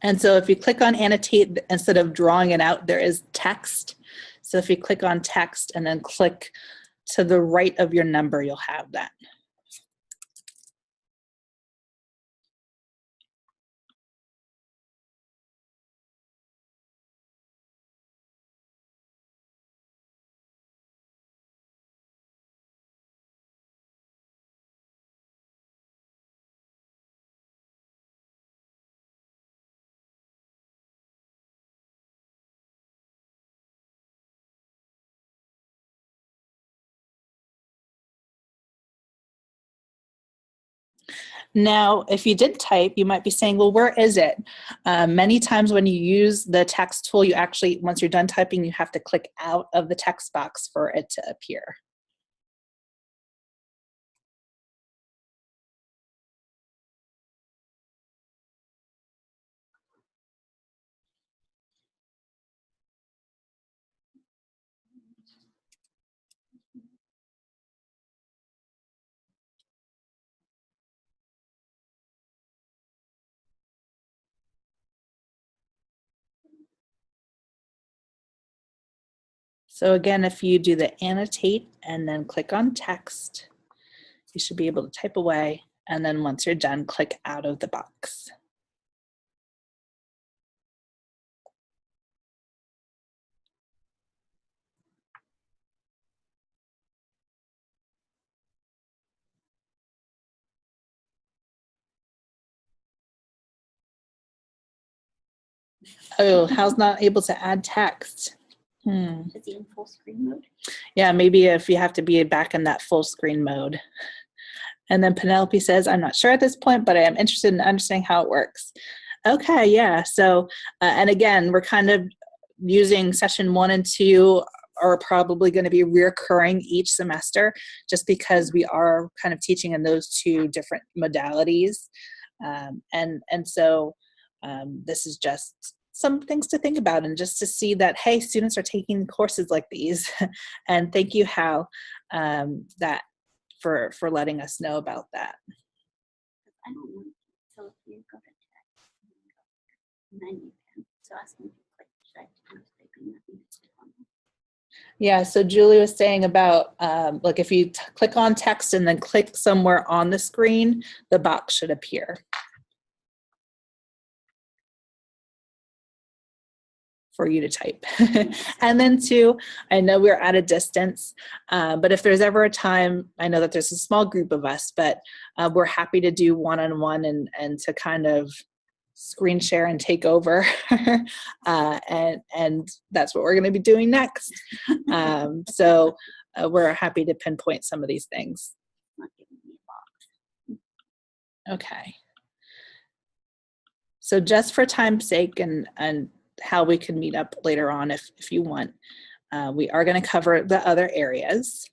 And so if you click on annotate, instead of drawing it out, there is text. So if you click on text and then click to the right of your number, you'll have that. Now, if you did type, you might be saying, well, where is it? Many times when you use the text tool, you actually, once you're done typing, you have to click out of the text box for it to appear. So again, if you do the annotate and then click on text, you should be able to type away. And then once you're done, click out of the box. Oh, how's not able to add text? Is he in full screen mode? Yeah, maybe if you have to be back in that full screen mode. And then Penelope says, I'm not sure at this point, but I am interested in understanding how it works. Okay, yeah. So, and again, we're kind of using session 1 and 2 are probably going to be reoccurring each semester, just because we are kind of teaching in those 2 different modalities. And so this is just some things to think about, and just to see that, hey, students are taking courses like these. And thank you, Hal, that for letting us know about that. I don't know. So if you go to text, and then you can, so ask me to click, should I typing that you click on it? Yeah, so Julie was saying about, like if you click on text and then click somewhere on the screen, the box should appear for you to type. And then 2, I know we're at a distance, but if there's ever a time, I know that there's a small group of us, but we're happy to do one-on-one and to kind of screen share and take over. And that's what we're going to be doing next. So we're happy to pinpoint some of these things. Not giving me a box. Okay. So just for time's sake and how we can meet up later on if you want, we are going to cover the other areas.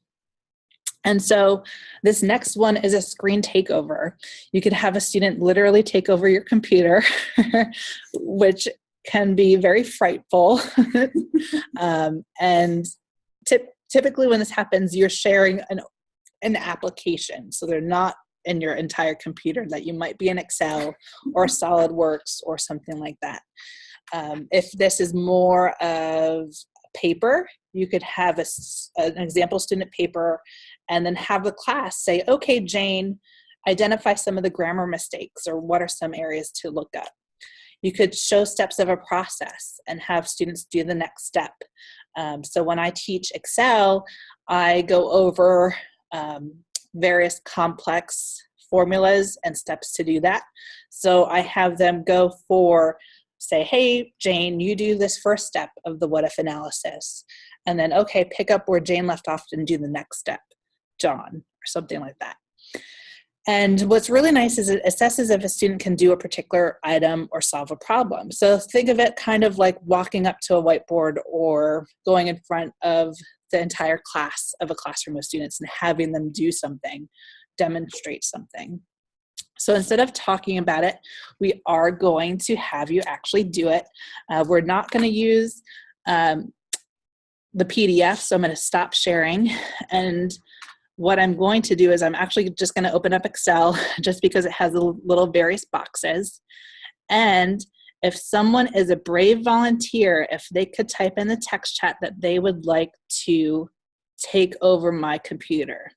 And so this next one is a screen takeover. You could have a student literally take over your computer, which can be very frightful. And typically when this happens, you're sharing an application. So they're not in your entire computer, that you might be in Excel or SolidWorks or something like that. If this is more of paper, you could have an example student paper and then have the class say, okay, Jane, identify some of the grammar mistakes, or what are some areas to look up. You could show steps of a process and have students do the next step. So when I teach Excel, I go over various complex formulas and steps to do that. So I have them go for, say, hey, Jane, you do this first step of the what if analysis. And then, okay, pick up where Jane left off and do the next step, John, or something like that. And what's really nice is it assesses if a student can do a particular item or solve a problem. So think of it kind of like walking up to a whiteboard or going in front of the entire class of a classroom of students and having them do something demonstrate something. So instead of talking about it, we are going to have you actually do it. We're not going to use the PDF, so I'm going to stop sharing. And what I'm going to do is I'm actually just going to open up Excel just because it has little various boxes. And if someone is a brave volunteer, if they could type in the text chat that they would like to take over my computer.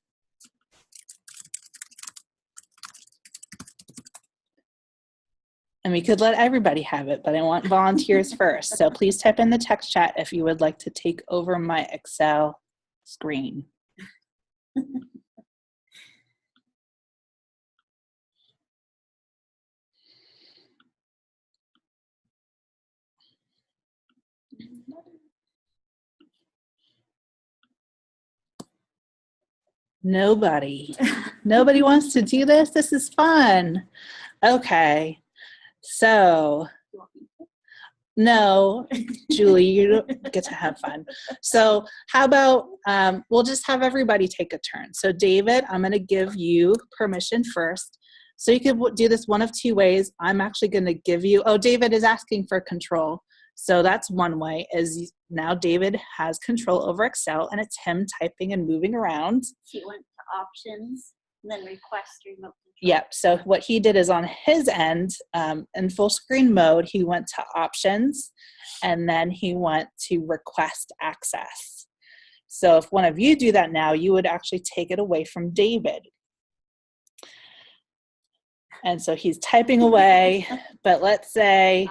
And we could let everybody have it, but I want volunteers first. So please type in the text chat if you would like to take over my Excel screen. Nobody. Nobody wants to do this? This is fun. Okay. So, no, Julie, you don't get to have fun. So how about we'll just have everybody take a turn. So David, I'm going to give you permission first. So you could do this one of two ways. I'm actually going to give you, oh, David is asking for control. So that's one way, is now David has control over Excel, and it's him typing and moving around. He went to options, and then request remote control. Yep, so what he did is on his end, in full screen mode, he went to options, and then he went to request access. So if one of you do that now, you would actually take it away from David. And so he's typing away, but let's say,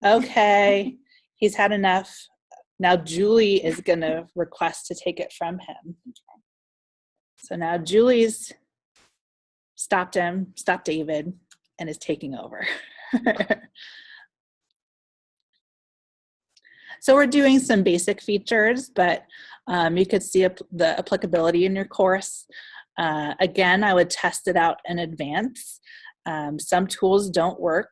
okay, he's had enough. Now Julie is gonna request to take it from him. So now Julie's stopped David, and is taking over. So we're doing some basic features, but you could see the applicability in your course. Again, I would test it out in advance. Some tools don't work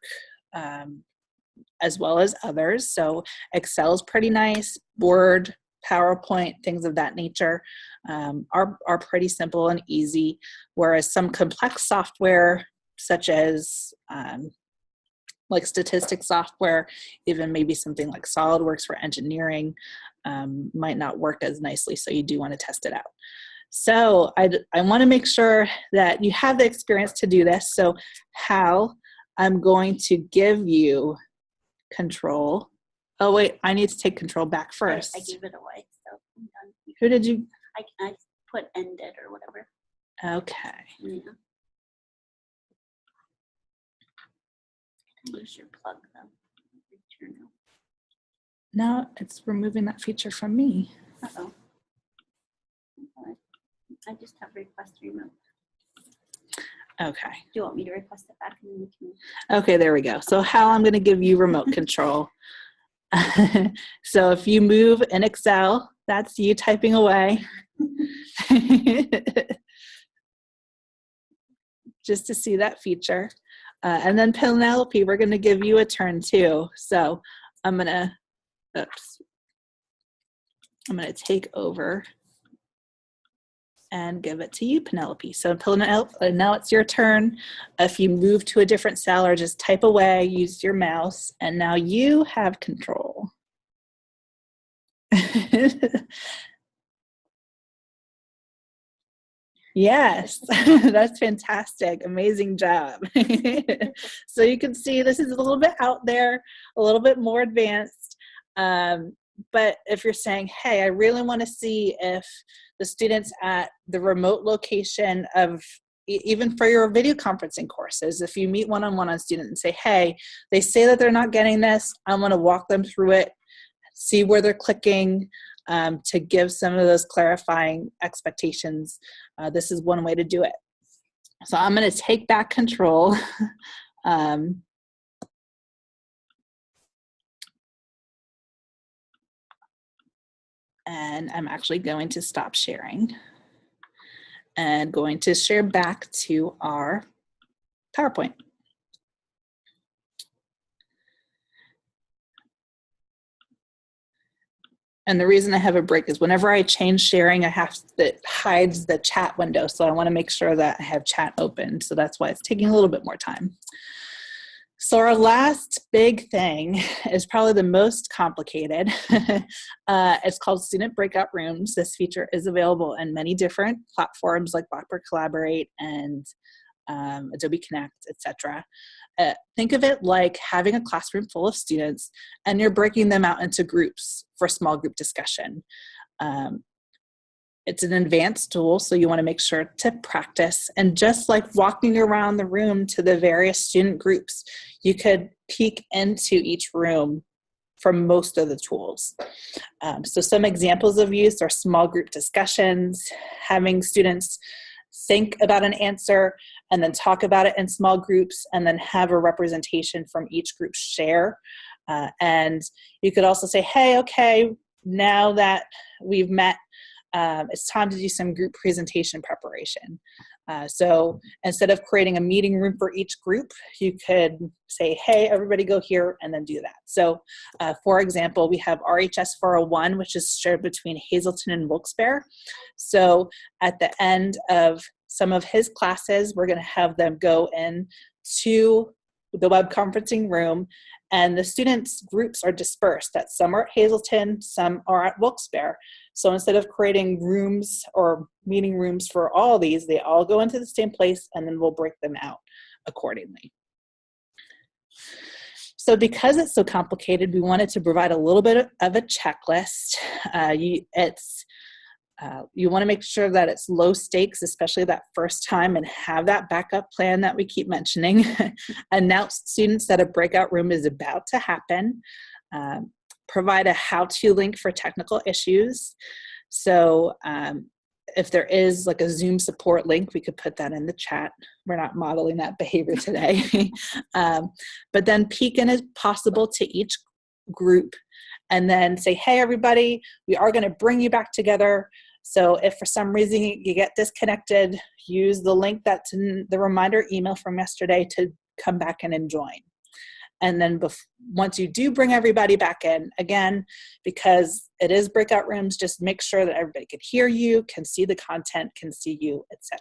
as well as others. So Excel is pretty nice. Word, PowerPoint, things of that nature are pretty simple and easy, whereas some complex software such as like statistics software, even maybe something like SolidWorks for engineering might not work as nicely, so you do want to test it out. So I want to make sure that you have the experience to do this. So Hal, I'm going to give you control. Oh wait, I need to take control back first. I gave it away, so I'm done. Who did you? I put ended or whatever. Okay. Yeah. You should plug them. No, it's removing that feature from me. Uh-oh. I just have request remote. Okay. Do you want me to request it back? And then you can... Okay, there we go. So Hal, I'm going to give you remote control. So if you move in Excel, that's you typing away. Just to see that feature. And then Penelope, we're going to give you a turn too. So I'm going to take over and give it to you, Penelope. So Penelope, now it's your turn. If you move to a different cell or just type away, use your mouse, and now you have control. Yes, that's fantastic. Amazing job. So you can see this is a little bit out there, a little bit more advanced. But if you're saying, hey, I really want to see if the students at the remote location of, even for your video conferencing courses, if you meet one-on-one on student and say, hey, they say that they're not getting this, I want to walk them through it, see where they're clicking, to give some of those clarifying expectations. This is one way to do it. So I'm going to take back control. And I'm actually going to stop sharing and going to share back to our PowerPoint. And the reason I have a break is whenever I change sharing, it hides the chat window. So I want to make sure that I have chat open. So that's why it's taking a little bit more time. So our last big thing is probably the most complicated. It's called Student Breakout Rooms. This feature is available in many different platforms like Blackboard Collaborate and Adobe Connect, etc. Think of it like having a classroom full of students and you're breaking them out into groups for small group discussion. It's an advanced tool, so you want to make sure to practice. And just like walking around the room to the various student groups, you could peek into each room from most of the tools. So some examples of use are small group discussions, having students think about an answer and then talk about it in small groups, and then have a representation from each group share. And you could also say, hey, okay, now that we've met, it's time to do some group presentation preparation. So instead of creating a meeting room for each group, you could say, hey, everybody go here, and then do that. So for example, we have RHS 401, which is shared between Hazleton and Wilkes-Barre. So at the end of some of his classes, we're going to have them go in to the web conferencing room, and the students' groups are dispersed. That some are at Hazleton, some are at Wilkes-Barre. So instead of creating rooms or meeting rooms for all these, they all go into the same place, and then we'll break them out accordingly. So because it's so complicated, we wanted to provide a little bit of a checklist. You want to make sure that it's low stakes, especially that first time, and have that backup plan that we keep mentioning. Announce students that a breakout room is about to happen. Provide a how-to link for technical issues. So if there is like a Zoom support link, we could put that in the chat. We're not modeling that behavior today. But then peek in as possible to each group and then say, hey, everybody, we are going to bring you back together. So if for some reason you get disconnected, use the link that's in the reminder email from yesterday to come back in and join. And then once you do bring everybody back in, again, because it is breakout rooms, just make sure that everybody can hear you, can see the content, can see you, etc.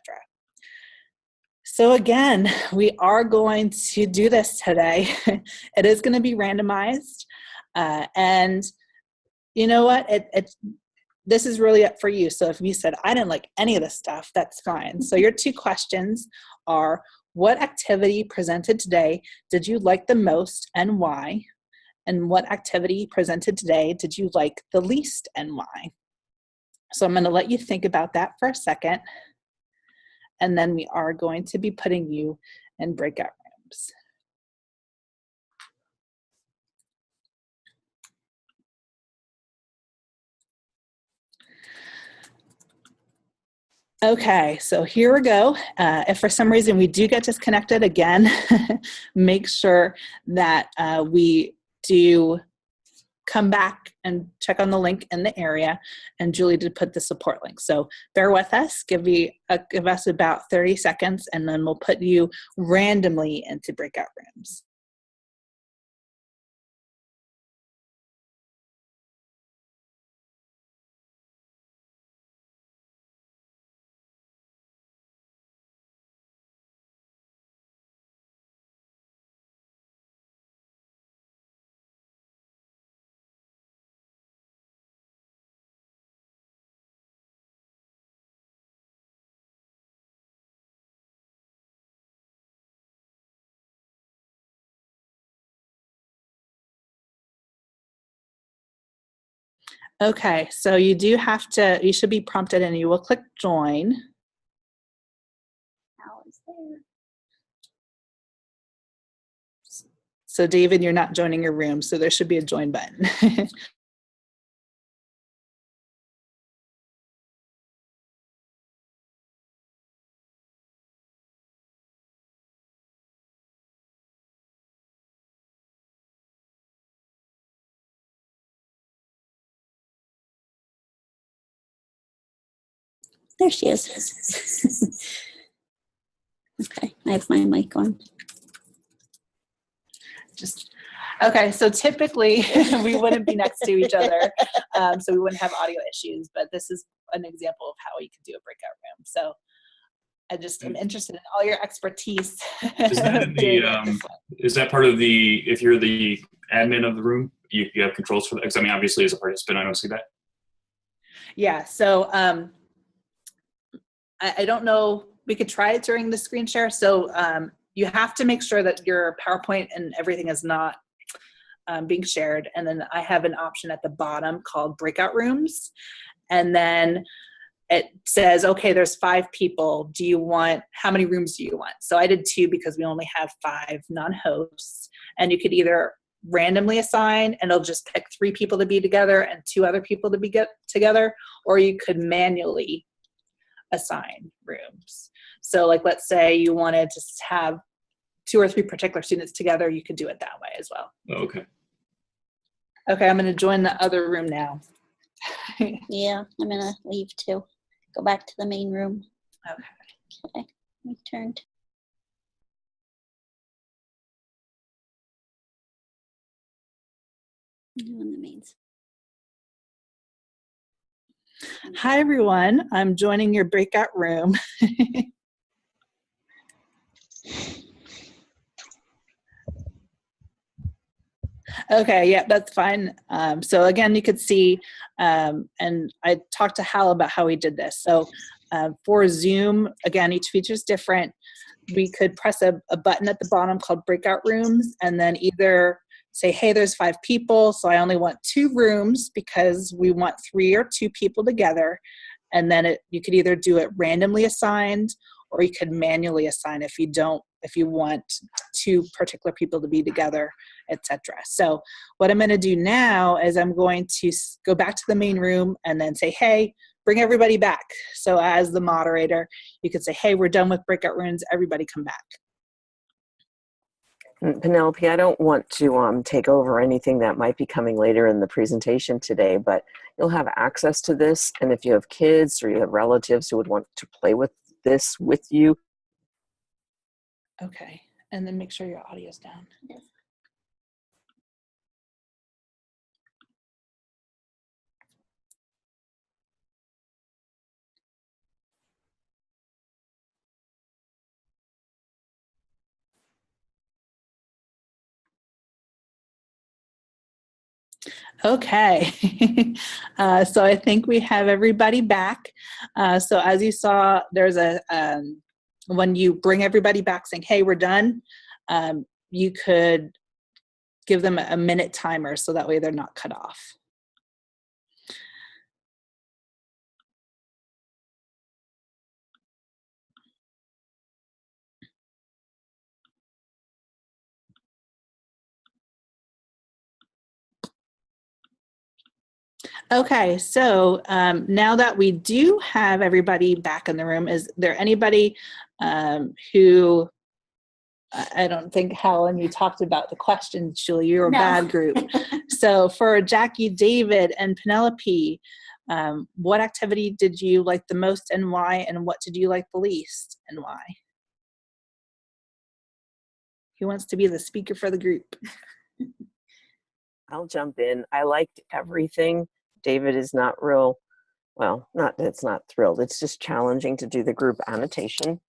So again, we are going to do this today. It is going to be randomized. And you know what? This is really up for you. So if you said, I didn't like any of this stuff, that's fine. So your two questions are, what activity presented today did you like the most and why? And what activity presented today did you like the least and why? So I'm going to let you think about that for a second. And then we are going to be putting you in breakout rooms. Okay, so here we go. If for some reason we do get disconnected again, make sure that we do come back and check on the link in the area, and Julie did put the support link. So bear with us, give us about 30 seconds, and then we'll put you randomly into breakout rooms. Okay, so you should be prompted and you will click join. So David, you're not joining your room, so there should be a join button. There she is. Okay, I have my mic on. Okay, so typically we wouldn't be next to each other, so we wouldn't have audio issues, but this is an example of how we could do a breakout room. So I just am interested in all your expertise. Is that in the, is that part of the, if you're the admin of the room, you have controls for that? Because I mean, obviously as a participant, I don't see that. Yeah, so I don't know, we could try it during the screen share. So you have to make sure that your PowerPoint and everything is not being shared. And then I have an option at the bottom called breakout rooms. And then it says, okay, there's 5 people. Do you want, how many rooms do you want? So I did 2 because we only have 5 non-hosts. And you could either randomly assign and it'll just pick 3 people to be together and 2 other people to be together, or you could manually assign rooms. So like, let's say you wanted to have 2 or 3 particular students together, you could do it that way as well. Oh, okay. Okay, I'm gonna join the other room now. Yeah, I'm gonna leave too. Go back to the main room. Okay. Okay, returned. On the mains. Hi, everyone. I'm joining your breakout room. Okay, yeah, that's fine. So again, you could see, and I talked to Hal about how we did this. So for Zoom, again, each feature is different. We could press a button at the bottom called breakout rooms, and then either say, hey, there's 5 people, so I only want 2 rooms because we want 3 or 2 people together. And then you could either do it randomly assigned, or you could manually assign if you want 2 particular people to be together, etc. So what I'm going to do now is I'm going to go back to the main room and then say, hey, bring everybody back. So as the moderator, you could say, hey, we're done with breakout rooms, everybody come back. Penelope, I don't want to take over anything that might be coming later in the presentation today, but you'll have access to this. And if you have kids or you have relatives who would want to play with this with you. Okay, and then make sure your audio's down. Yes. Okay, so I think we have everybody back. So as you saw, there's a, when you bring everybody back saying, hey, we're done, you could give them a minute timer so that way they're not cut off. Okay, so now that we do have everybody back in the room, is there anybody who, I don't think, Helen, you talked about the questions, Julie, you're a bad group. So for Jackie, David, and Penelope, what activity did you like the most and why, and what did you like the least and why? Who wants to be the speaker for the group? I'll jump in. I liked everything. David is not it's not thrilled. It's just challenging to do the group annotation.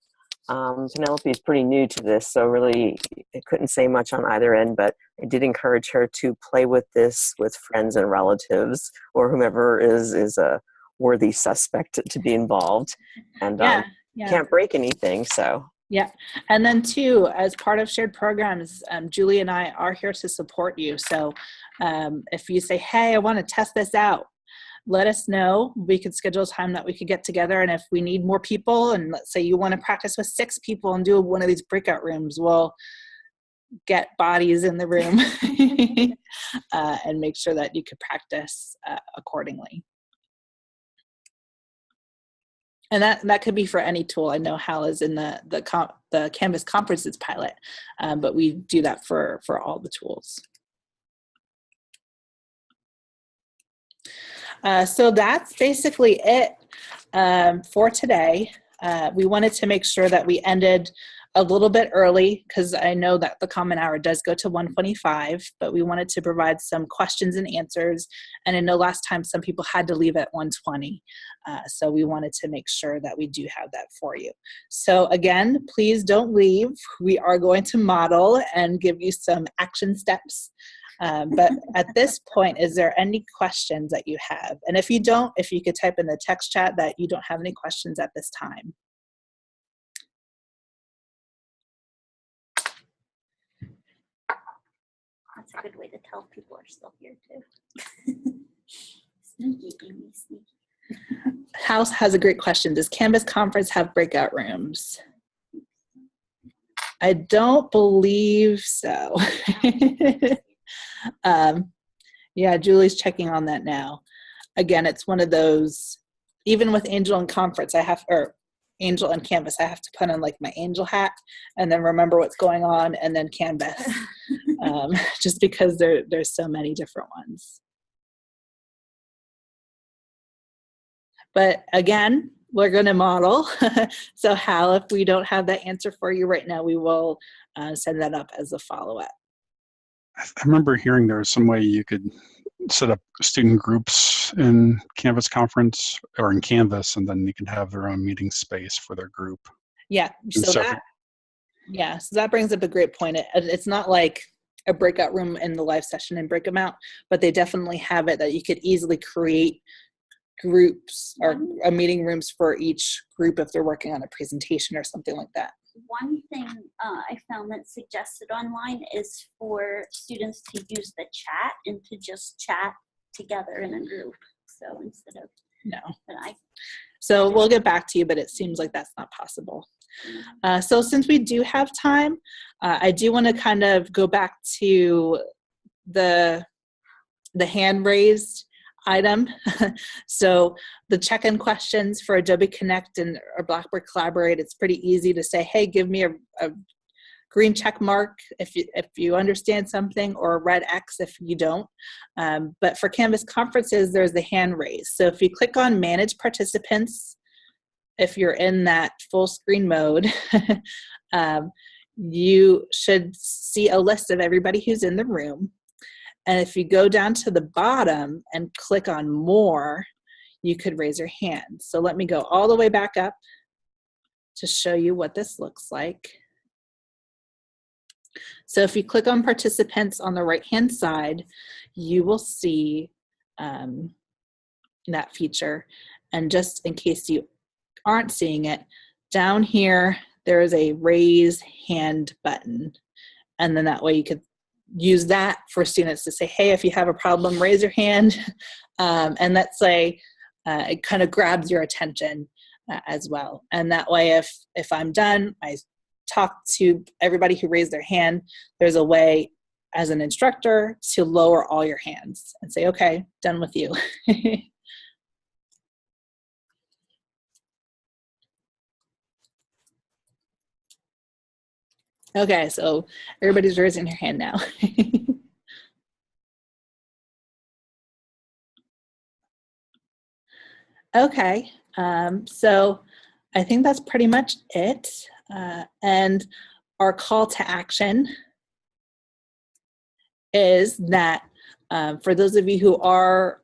Penelope is pretty new to this, so really I couldn't say much on either end, but I did encourage her to play with this with friends and relatives or whomever is a worthy suspect to be involved. And can't break anything, so. Yeah, and then too, as part of shared programs, Julie and I are here to support you. So if you say, hey, I want to test this out, let us know. We could schedule a time that we could get together. And if we need more people, and let's say you want to practice with 6 people and do one of these breakout rooms, we'll get bodies in the room and make sure that you could practice accordingly. And that could be for any tool. I know Hal is in the Canvas Conferences pilot, but we do that for all the tools. So that's basically it for today. We wanted to make sure that we ended a little bit early because I know that the common hour does go to 1:25, but we wanted to provide some questions and answers. And I know last time some people had to leave at 1:20. So we wanted to make sure that we do have that for you. So again, please don't leave. We are going to model and give you some action steps. But at this point, is there any questions that you have? And if you don't, if you could type in the text chat that you don't have any questions at this time. That's a good way to tell if people are still here too. Sneaky, Amy, sneaky. House has a great question. Does Canvas Conference have breakout rooms? I don't believe so. Yeah, Julie's checking on that now. Again, it's one of those, even with Angel and Conference, or Angel and Canvas, I have to put on like my Angel hat and then remember what's going on, and then Canvas, just because there's so many different ones. But again, we're going to model. So Hal, if we don't have that answer for you right now, we will send that up as a follow-up. I remember hearing there was some way you could set up student groups in Canvas Conference or in Canvas, and then you can have their own meeting space for their group. Yeah, so that brings up a great point. It's not like a breakout room in the live session and break them out, but they definitely have it that you could easily create groups or meeting rooms for each group if they're working on a presentation or something like that. One thing I found that's suggested online is for students to use the chat and to just chat together in a group. So instead of So we'll get back to you, but it seems like that's not possible. So since we do have time, I do want to kind of go back to the hand raised item. So the check-in questions for Adobe Connect or Blackboard Collaborate, it's pretty easy to say, hey, give me a green check mark if you understand something, or a red X if you don't. But for Canvas Conferences, there's the hand raise. So if you click on Manage Participants, if you're in that full screen mode, you should see a list of everybody who's in the room. And if you go down to the bottom and click on More, you could raise your hand. So let me go all the way back up to show you what this looks like. So if you click on Participants on the right-hand side, you will see that feature. And just in case you aren't seeing it, down here, there is a Raise Hand button. And then that way you could use that for students to say, hey, if you have a problem, raise your hand. And let's say it kind of grabs your attention as well. And that way, if I'm done, I talk to everybody who raised their hand. There's a way as an instructor to lower all your hands and say, okay, done with you. Okay, so everybody's raising their hand now. Okay, so I think that's pretty much it. And our call to action is that for those of you who are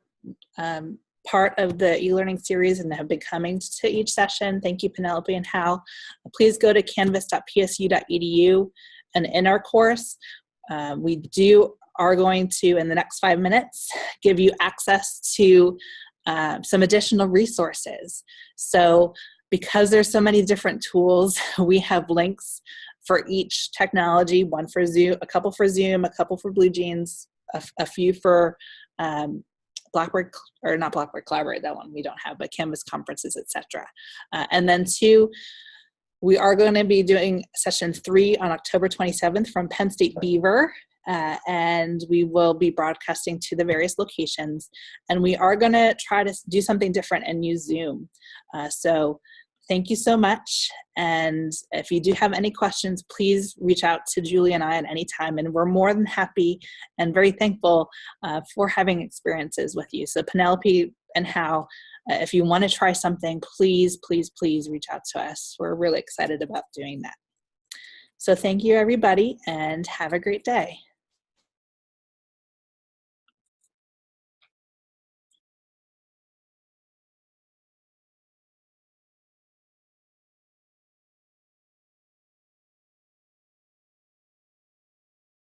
part of the e-learning series and have been coming to each session, thank you, Penelope and Hal. Please go to canvas.psu.edu, and in our course, we are going to, in the next 5 minutes, give you access to some additional resources. So because there's so many different tools, we have links for each technology, one for Zoom, a couple for Zoom, a couple for BlueJeans, a few for Blackboard, or not Blackboard Collaborate, that one we don't have, but Canvas Conferences, etc. And then 2, we are going to be doing session 3 on October 27th from Penn State Beaver, and we will be broadcasting to the various locations. And we are going to try to do something different and use Zoom. So thank you so much. And if you do have any questions, please reach out to Julie and I at any time. And we're more than happy and very thankful for having experiences with you. So Penelope and Hal, if you want to try something, please, please, please reach out to us. We're really excited about doing that. So thank you, everybody, and have a great day.